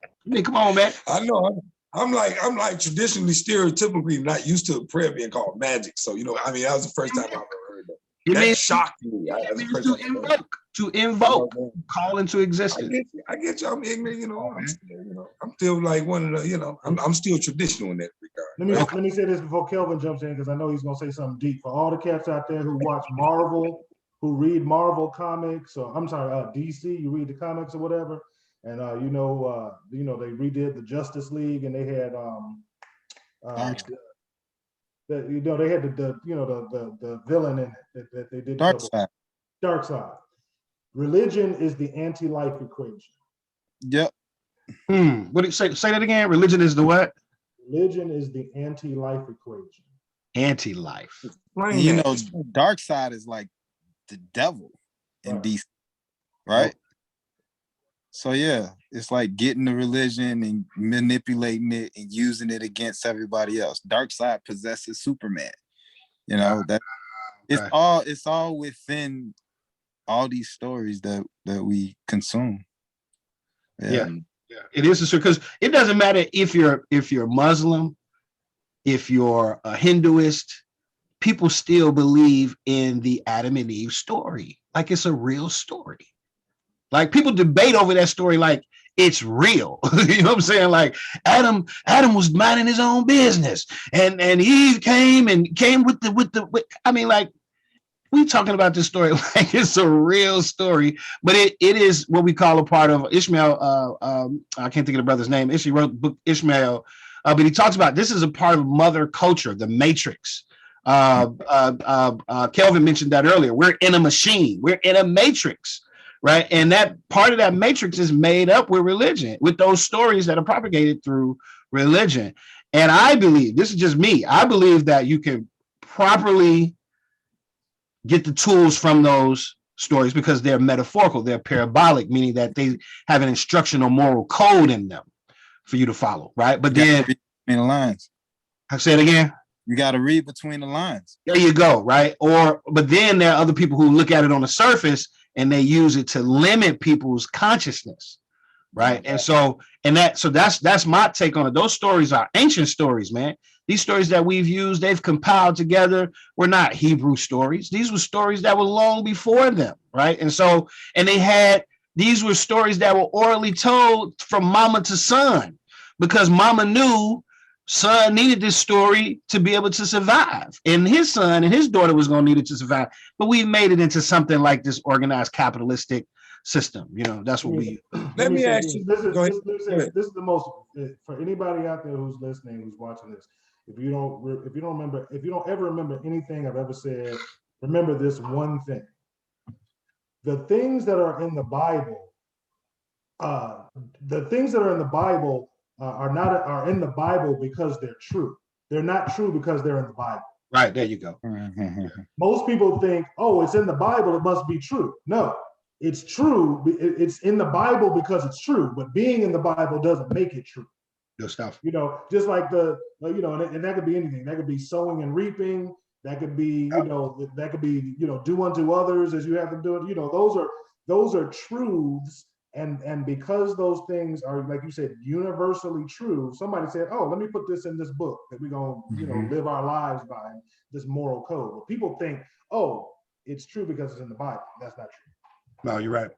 I mean, come on, man. I know. I'm like traditionally, stereotypically not used to prayer being called magic. So, that was the first time I ever heard that. That shocked me. To invoke, call into existence. I get you. I'm ignorant, I'm still like one of the, I'm still traditional in that regard. Let me say this before Kelvin jumps in, because I know he's gonna say something deep. For all the cats out there who watch Marvel, who read Marvel comics, or I'm sorry, DC, you read the comics or whatever, and they redid the Justice League, and they had they had the villain in it that they did. Darkseid. Religion is the anti-life equation. Yep. What do you say? Say that again. Religion is the what? Religion is the anti-life equation. Anti-life. Darkseid is like the devil in DC, right? So yeah, it's like getting the religion and manipulating it and using it against everybody else. Darkseid possesses Superman. That it's all within all these stories that we consume. Yeah. It is because it doesn't matter if you're Muslim, if you're a Hinduist, people still believe in the Adam and Eve story. Like it's a real story. Like people debate over that story like it's real. You know what I'm saying? Like Adam was minding his own business, and Eve came with I mean, like, we talking about this story like it's a real story, but it is what we call a part of Ishmael. I can't think of the brother's name. He wrote the book Ishmael, but he talks about this is a part of mother culture, the matrix. Kelvin mentioned that earlier. We're in a machine. We're in a matrix, right? And that part of that matrix is made up with religion, with those stories that are propagated through religion. And I believe, this is just me, I believe that you can properly get the tools from those stories because they're metaphorical, they're parabolic, meaning that they have an instructional moral code in them for you to follow, right? But then between the lines. I say it again. You got to read between the lines. There you go, right? But then there are other people who look at it on the surface and they use it to limit people's consciousness, right? And so that's my take on it. Those stories are ancient stories, man. These stories that we've used, they've compiled together, were not Hebrew stories. These were stories that were long before them, right? And so, and these were stories that were orally told from mama to son, because mama knew son needed this story to be able to survive. And his son and his daughter was going to need it to survive. But we made it into something like this organized capitalistic system. You know, that's what we. Let me ask you. This is the most, for anybody out there who's listening, who's watching this. If you don't ever remember anything I've ever said, remember this one thing. The things that are in the Bible, are in the Bible because they're true. They're not true because they're in the Bible. Right, there you go. Most people think, oh, it's in the Bible, it must be true. No, it's true. It's in the Bible because it's true, but being in the Bible doesn't make it true. Good stuff. You know, just like and that could be anything. That could be sowing and reaping. That could be, do unto others as you have them do it. You know, those are truths. And because those things are, like you said, universally true, somebody said, oh, let me put this in this book that we're going to, live our lives by, this moral code. But people think, oh, it's true because it's in the Bible. That's not true. No, you're right.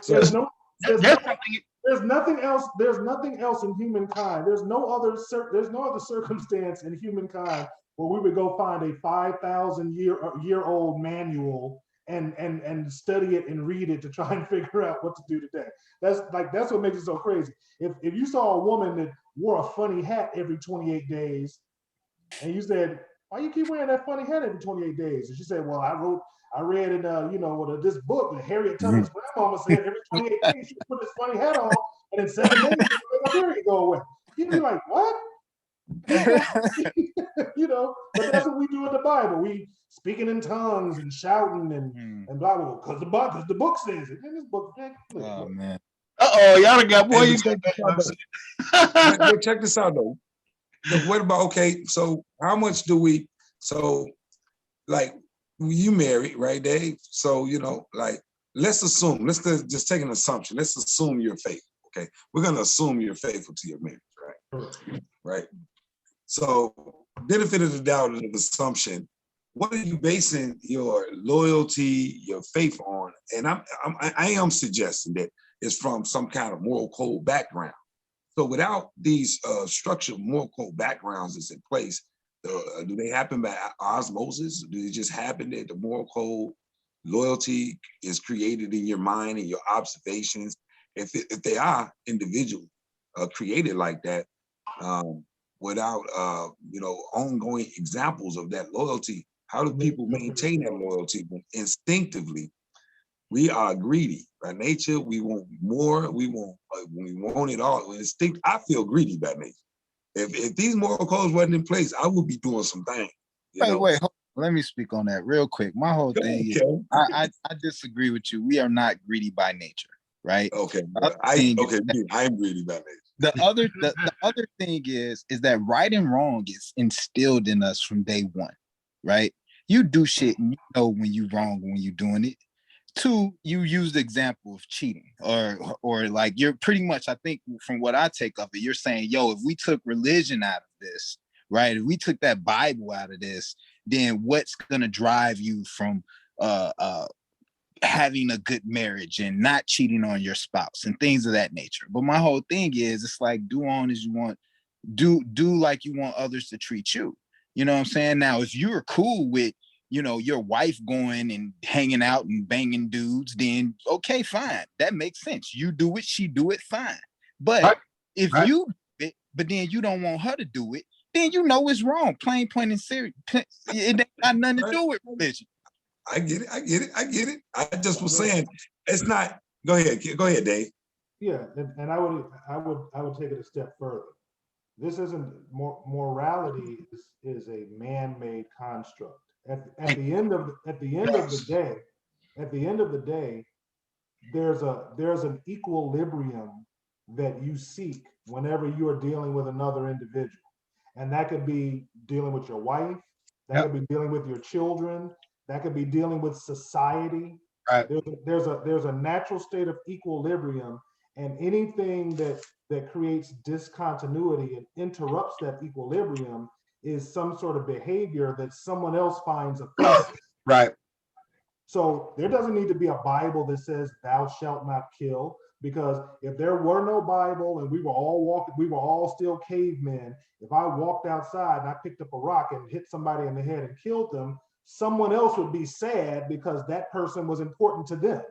There's nothing else. There's nothing else in humankind. There's no other circumstance in humankind where we would go find a 5,000 year old manual and study it and read it to try and figure out what to do today. That's what makes it so crazy. If you saw a woman that wore a funny hat every 28 days, and you said, why you keep wearing that funny hat every 28 days? And she said, well, I read in this book that Harriet Tubman's grandmama said every 28 days she put this funny hat on, and in 7 days her period go away. You'd be like, what? But that's what we do in the Bible. We speaking in tongues and shouting and blah blah, because the book says it. In this book, oh man. Y'all got boy. Check this out though. What about so how much do we? So like you married, right, Dave? So let's assume. Let's just take an assumption. Let's assume you're faithful. Okay, we're gonna assume you're faithful to your marriage, right? Right. So, benefit of the doubt of the assumption. What are you basing your loyalty, your faith on? And I am suggesting that it's from some kind of moral code background. So, without these structured moral code backgrounds that's in place, do they happen by osmosis? Do they just happen that the moral code loyalty is created in your mind and your observations? If they are individual created like that, without ongoing examples of that loyalty, how do people maintain that loyalty when instinctively we are greedy by nature? We want more. We want it all. I feel greedy by nature. If these moral codes wasn't in place, I would be doing some things. Wait, let me speak on that real quick. My whole thing is, I disagree with you. We are not greedy by nature, right? Okay, I am greedy by nature. The other thing is that right and wrong is instilled in us from day one, right? You do shit and you know when you're wrong when you're doing it. Two, you use the example of cheating or like you're pretty much, I think from what I take of it, you're saying, yo, if we took religion out of this, right? If we took that Bible out of this, then what's gonna drive you from having a good marriage and not cheating on your spouse and things of that nature. But my whole thing is, it's like, do on as you want, do like you want others to treat you. You know what I'm saying? Now, if you're cool with, you know, your wife going and hanging out and banging dudes, then okay, fine. That makes sense. You do it, she do it, fine. But Right. if Right. you do it, but then you don't want her to do it, then you know it's wrong. Plain, point, and serious. It ain't got nothing to do with religion. I get it. I get it. I get it. I just was saying, it's not. Go ahead. Go ahead, Dave. Yeah, and I would take it a step further. This isn't morality is a man-made construct. At the end of the day, there's an equilibrium that you seek whenever you're dealing with another individual. And that could be dealing with your wife, that could be dealing with your children, that could be dealing with society. Right. There's a natural state of equilibrium, and anything that creates discontinuity and interrupts that equilibrium is some sort of behavior that someone else finds offensive. Right. So there doesn't need to be a Bible that says thou shalt not kill, because if there were no Bible and we were all still cavemen, if I walked outside and I picked up a rock and hit somebody in the head and killed them, someone else would be sad because that person was important to them.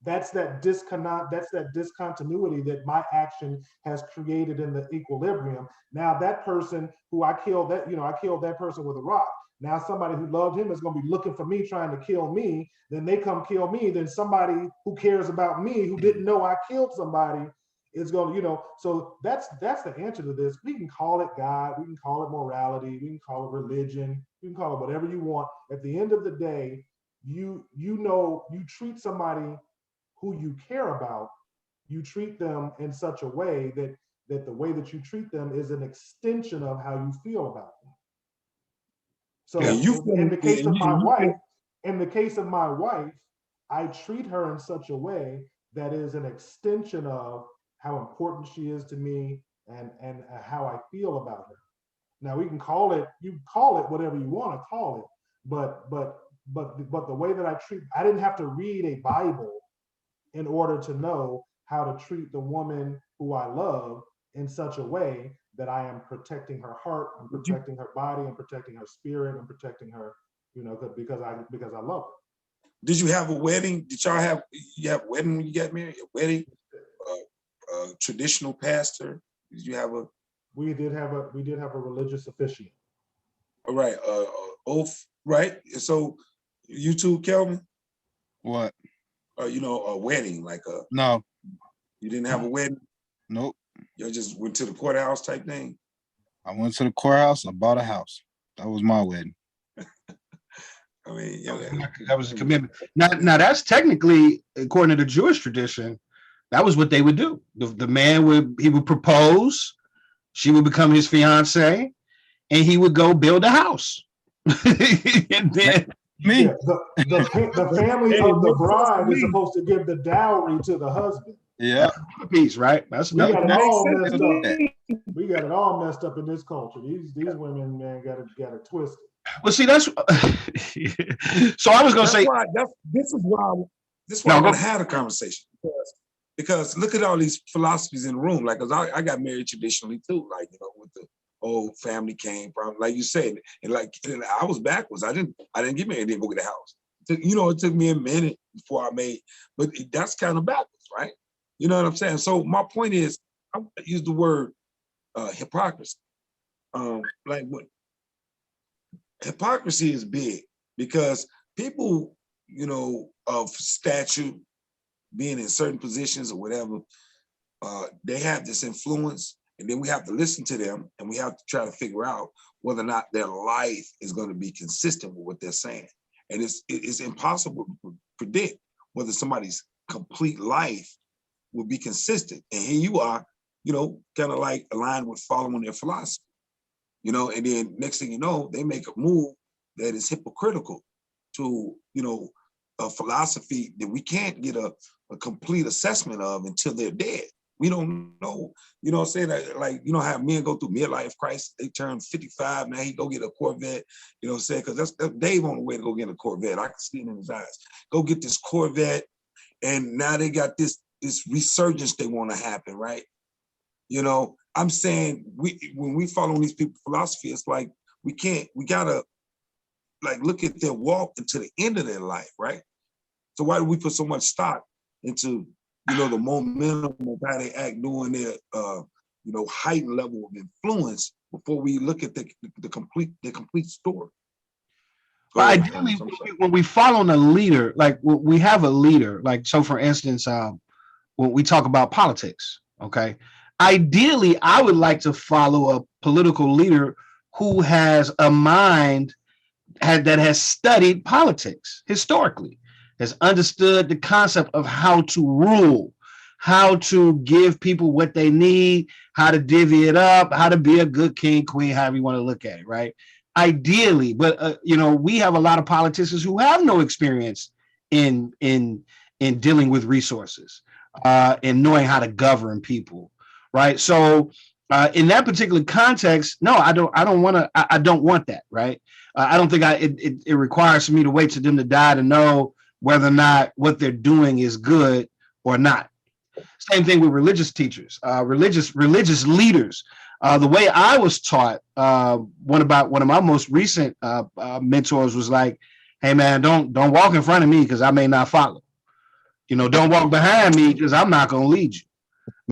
That's that discontinuity that my action has created in the equilibrium. Now that person who I killed, I killed that person with a rock. Now somebody who loved him is going to be looking for me, trying to kill me. Then they come kill me. Then somebody who cares about me, who didn't know I killed somebody, is going to, so that's the answer to this. We can call it God, we can call it morality, we can call it religion, you can call it whatever you want. At the end of the day, you treat somebody who you care about, you treat them in such a way that the way that you treat them is an extension of how you feel about them. So in the case of my wife, I treat her in such a way that is an extension of how important she is to me and how I feel about her. Now you call it whatever you want to call it, but the way that I didn't have to read a Bible in order to know how to treat the woman who I love in such a way that I am protecting her heart, and protecting her body, and protecting her spirit, and protecting her, because I love her. Did you have a wedding? Did y'all have a wedding when you got married? A wedding? Traditional pastor? Did you have a? We did have a religious officiant. All right, oath, right? So you too, Kelvin? What? A wedding, No. You didn't have a wedding? Nope. You just went to the courthouse type thing? I went to the courthouse, I bought a house. That was my wedding. I mean, that was a commitment. Now that's technically, according to the Jewish tradition, that was what they would do. The man would propose, she would become his fiance, and he would go build a house. And then the family of the bride is supposed to give the dowry to the husband. Yeah. Piece, right? That's we got it all messed up in this culture. These women, man, got it twisted. Well, see, that's so I was gonna say this is why I'm gonna have a conversation, because look at all these philosophies in the room. Like, cause I got married traditionally too, with the whole family came from, like you said, and I was backwards. I didn't get married, didn't go get a house. It took me a minute before I made, but that's kind of backwards, right? You know what I'm saying? So my point is, I use the word hypocrisy. Hypocrisy is big because people, of stature, being in certain positions or whatever, they have this influence, and then we have to listen to them, and we have to try to figure out whether or not their life is going to be consistent with what they're saying. And it's impossible to predict whether somebody's complete life will be consistent. And here you are, kind of like aligned with following their philosophy, and then next thing you know, they make a move that is hypocritical to, a philosophy that we can't get a complete assessment of until they're dead. We don't know, you know what I'm saying? Like, you know how men go through midlife crisis, they turn 55, now he go get a Corvette, you know what I'm saying? Because that's Dave on the way to go get a Corvette. I can see it in his eyes. Go get this Corvette, and now they got this resurgence they want to happen, right? You know, I'm saying when we follow these people's philosophy, it's like we gotta like look at their walk into the end of their life, right? So why do we put so much stock into, you know, the momentum of how they act during their you know, heightened level of influence before we look at the complete story? But ideally, when we follow a leader, like we have a leader, like, so for instance, when we talk about politics, okay, ideally, I would like to follow a political leader who has a mind that has studied politics historically, has understood the concept of how to rule, how to give people what they need, how to divvy it up, how to be a good king, queen, however you want to look at it, right? Ideally, but you know, we have a lot of politicians who have no experience in dealing with resources, and knowing how to govern people, right? So in that particular context, no, I don't want that, right? I don't think it requires me to wait to them to die to know whether or not what they're doing is good or not. Same thing with religious teachers, religious leaders. The way I was taught, one of my most recent mentors was like, "Hey man, don't walk in front of me because I may not follow. You know, don't walk behind me because I'm not going to lead you.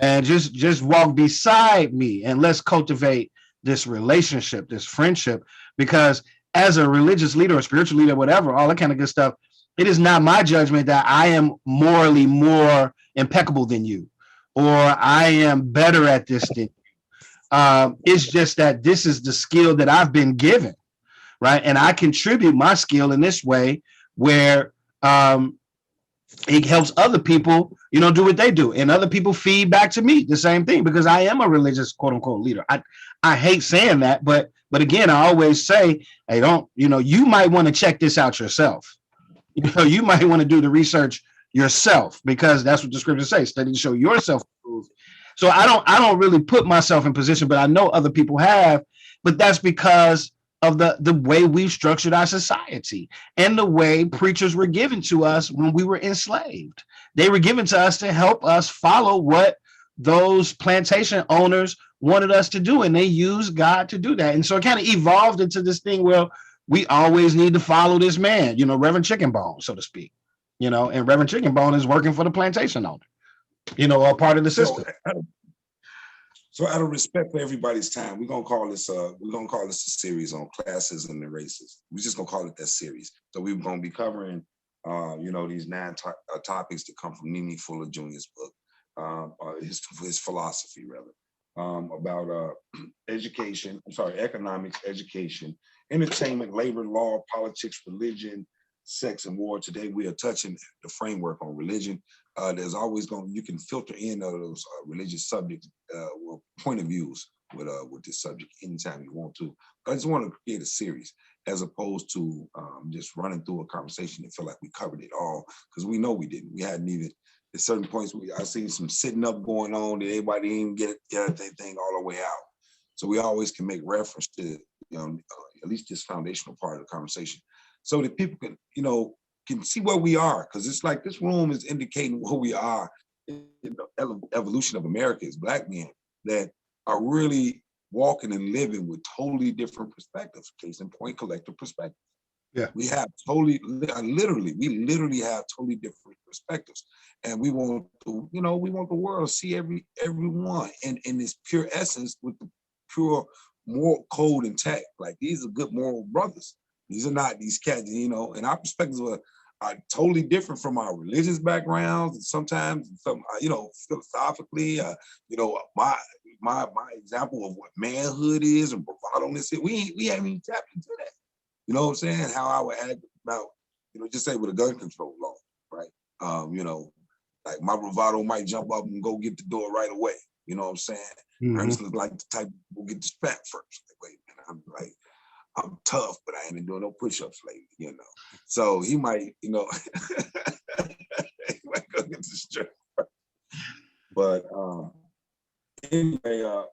Man, just walk beside me and let's cultivate this relationship, this friendship. Because as a religious leader or spiritual leader, whatever, all that kind of good stuff, it is not my judgment that I am morally more impeccable than you, or I am better at this than you. It's just that this is the skill that I've been given, right? And I contribute my skill in this way where it helps other people, you know, do what they do, and other people feed back to me the same thing, because I am a religious quote unquote leader. I hate saying that, but again, I always say, hey, don't, you know, you might want to check this out yourself. You know, you might want to do the research yourself, because that's what the scriptures say, study to show yourself approved. So I don't really put myself in position, but I know other people have, but that's because of the way we've structured our society and the way preachers were given to us when we were enslaved. They were given to us to help us follow what those plantation owners wanted us to do, and they used God to do that. And so it kind of evolved into this thing where we always need to follow this man, you know, Reverend Chicken Bone, so to speak, you know, and Reverend Chicken Bone is working for the plantation owner, you know, a part of the system. So out of respect for everybody's time, we're gonna call this a series on classism and racism. We're just gonna call it that series. So we're gonna be covering you know, these 9 topics that come from Neely Fuller Jr.'s book, his philosophy rather, about education, economics, education, entertainment, labor, law, politics, religion, sex, and war. Today we are touching the framework on religion. There's always you can filter in those religious subjects or point of views with this subject anytime you want to. I just want to create a series as opposed to just running through a conversation and feel like we covered it all, because we know we didn't. We hadn't even, at certain points, I seen some sitting up going on that everybody didn't get their thing all the way out. So we always can make reference to, you know, at least this foundational part of the conversation, so that people can, you know, can see where we are, because it's like this room is indicating where we are in the evolution of America as Black men that are really walking and living with totally different perspectives. Case in point, collective perspective. Yeah, we have literally have totally different perspectives, and we want to, you know, we want the world to see everyone in this pure essence with the pure moral code intact. Like, these are good moral brothers. These are not these cats, you know, and our perspectives are totally different from our religious backgrounds, and sometimes some, you know, philosophically, you know, my example of what manhood is and bravado is, we haven't even tapped into that. You know what I'm saying? How I would act about, you know, just say with a gun control law, right? You know, like my bravado might jump up and go get the door right away. You know what I'm saying? Mhm. Ernest looks like the type will get the strap first. Like, wait, man, I'm like, I'm tough, but I ain't been doing no push-ups lately, you know. So he might, you know, he might go get the strap. But anyway,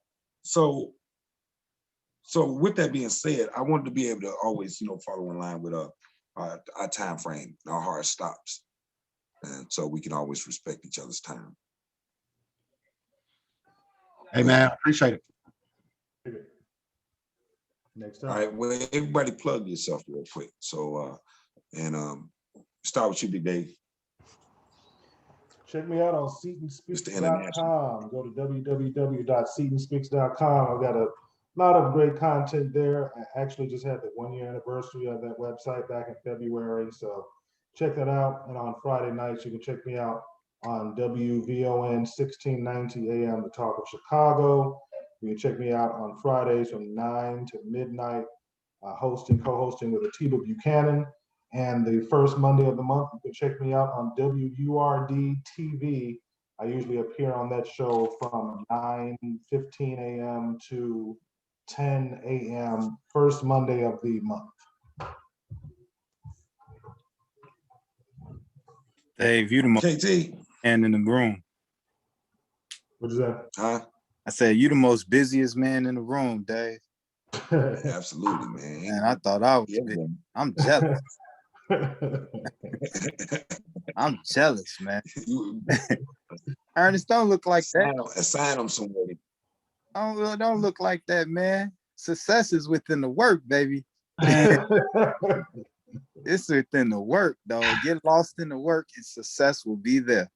so with that being said, I wanted to be able to always, follow in line with our time frame, our hard stops, and so we can always respect each other's time. Hey man, appreciate it. Next All time. right, well, everybody plug yourself real quick. So, start with you, Big Dave. Check me out on SeatonSpeaks.com. Go to www.SeatonSpeaks.com. I've got a lot of great content there. I actually just had the 1-year anniversary of that website back in February. So check that out. And on Friday nights, you can check me out on WVON 1690 AM, The Talk of Chicago. You can check me out on Fridays from 9 to midnight, co-hosting with Atiba Buchanan. And the first Monday of the month, you can check me out on WURD TV. I usually appear on that show from 9:15 a.m. to 10 a.m. first Monday of the month. Dave, you the most KT, man in the room. What is that? huh? I said you the most busiest man in the room, Dave. Absolutely, man. Man, I thought I was Yeah, busy. man. I'm jealous. I'm jealous, man. You Ernest, don't look like that. assign them somewhere. Don't look like that, man. Success is within the work, baby. It's within the work, though. Get lost in the work and success will be there.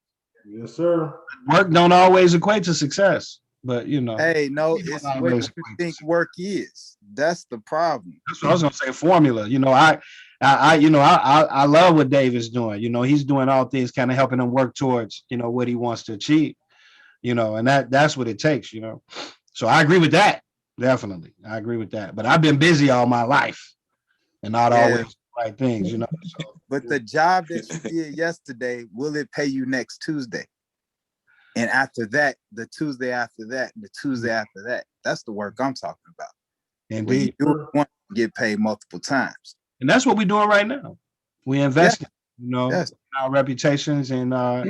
Yes, sir. Work don't always equate to success, but Hey, no, It don't it's what always you equate to think success. work is. That's the problem. That's what I was gonna say. Formula. I love what Dave is doing. He's doing all things, kind of helping him work towards, what he wants to achieve. And that's what it takes. So I agree with that. Definitely, I agree with that. But I've been busy all my life, and not Yeah. always the right things. So But the job that you did yesterday, will it pay you next Tuesday? And after that, the Tuesday after that, and the Tuesday after that. That's the work I'm talking about. Where you indeed, do it once, you get paid multiple times. and that's what we're doing right now. We invest, Yes. in our reputations and in our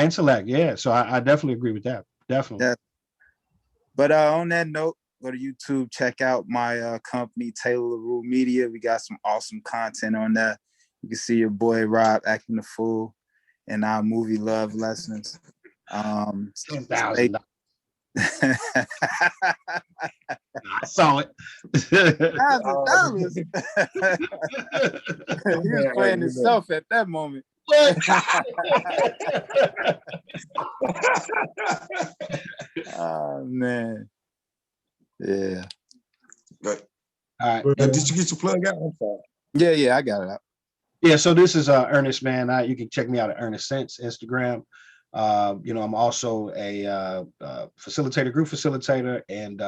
intellect. Yeah. So I definitely agree with that. Definitely. Yeah. But on that note, go to YouTube, check out my company, Taylor LaRue Media. We got some awesome content on there. You can see your boy Rob acting the fool in our movie Love Lessons. $10,000. I $1,000. saw it. He was playing himself at that moment. What? Oh man. Yeah. But All right. did you get your plug out? I'm sorry. Yeah, I got it out. Yeah, so this is Ernest, man. You can check me out at Ernest Sense Instagram. I'm also a facilitator, group facilitator, and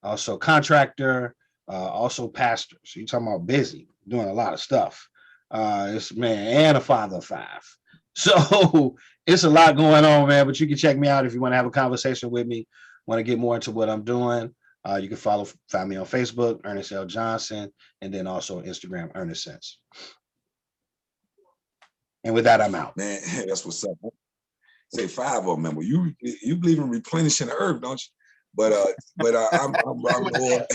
also contractor, also pastor. So you're talking about busy, doing a lot of stuff. It's man and a father of 5. So it's a lot going on, man. But you can check me out if you want to have a conversation with me, want to get more into what I'm doing. You can find me on Facebook, Ernest L. Johnson, and then also Instagram, Ernest Sense. And with that, I'm out. Man, that's what's up. Say 5 of them, remember. You believe in replenishing the earth, don't you? But I'm Robert Orr.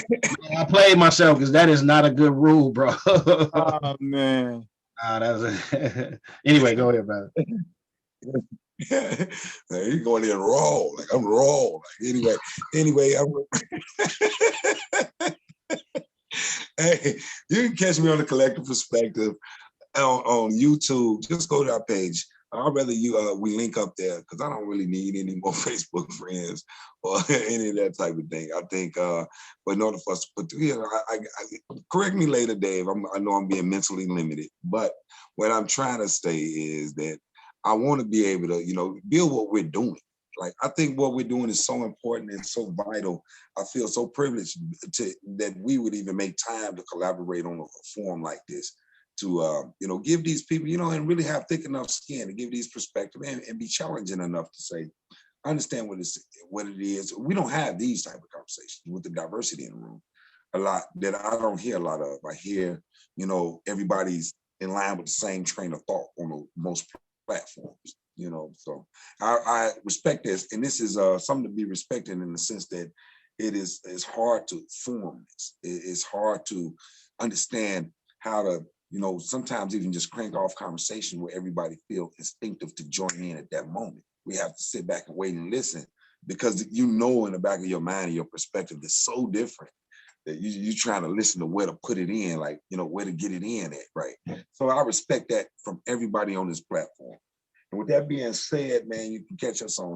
I played myself because that is not a good rule, bro. Oh man. That was anyway, go ahead, brother. He's going in raw, like I'm raw. Like, anyway, hey, you can catch me on the Collective Perspective on YouTube. Just go to our page. I'd rather we link up there because I don't really need any more Facebook friends or any of that type of thing. I think, but in order for us to put, I correct me later, Dave. I know I'm being mentally limited, but what I'm trying to say is that I want to be able to, build what we're doing. Like, I think what we're doing is so important and so vital. I feel so privileged that we would even make time to collaborate on a forum like this. To give these people, and really have thick enough skin to give these perspective and be challenging enough to say, I understand what it is. We don't have these type of conversations with the diversity in the room a lot that I don't hear a lot of. I hear, everybody's in line with the same train of thought on most platforms, so I respect this, and this is something to be respected in the sense that it's hard to form this. It's hard to understand how to, sometimes even just crank off conversation where everybody feel instinctive to join in at that moment. We have to sit back and wait and listen because in the back of your mind and your perspective is so different that you're trying to listen to where to put it in, like, where to get it in at, right? So I respect that from everybody on this platform. And with that being said, man, you can catch us on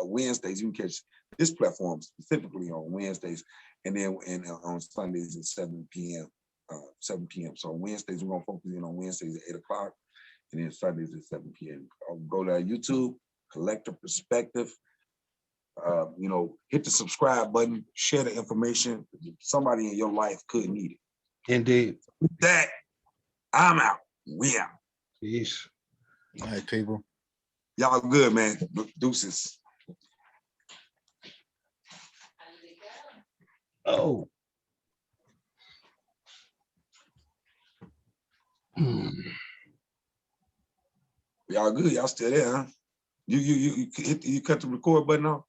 Wednesdays. You can catch this platform specifically on Wednesdays, and then on Sundays at 7 p.m. 7 p.m. So Wednesdays, we're gonna focus in on Wednesdays at 8 o'clock, and then Sundays at 7 p.m. Go to our YouTube, Collective Perspective. Hit the subscribe button, share the information. Somebody in your life could need it. Indeed. With that, I'm out. We out. Peace. All right, people. Y'all good, man. Deuces. Oh. Y'all good. Y'all still there, huh? You cut the record button off?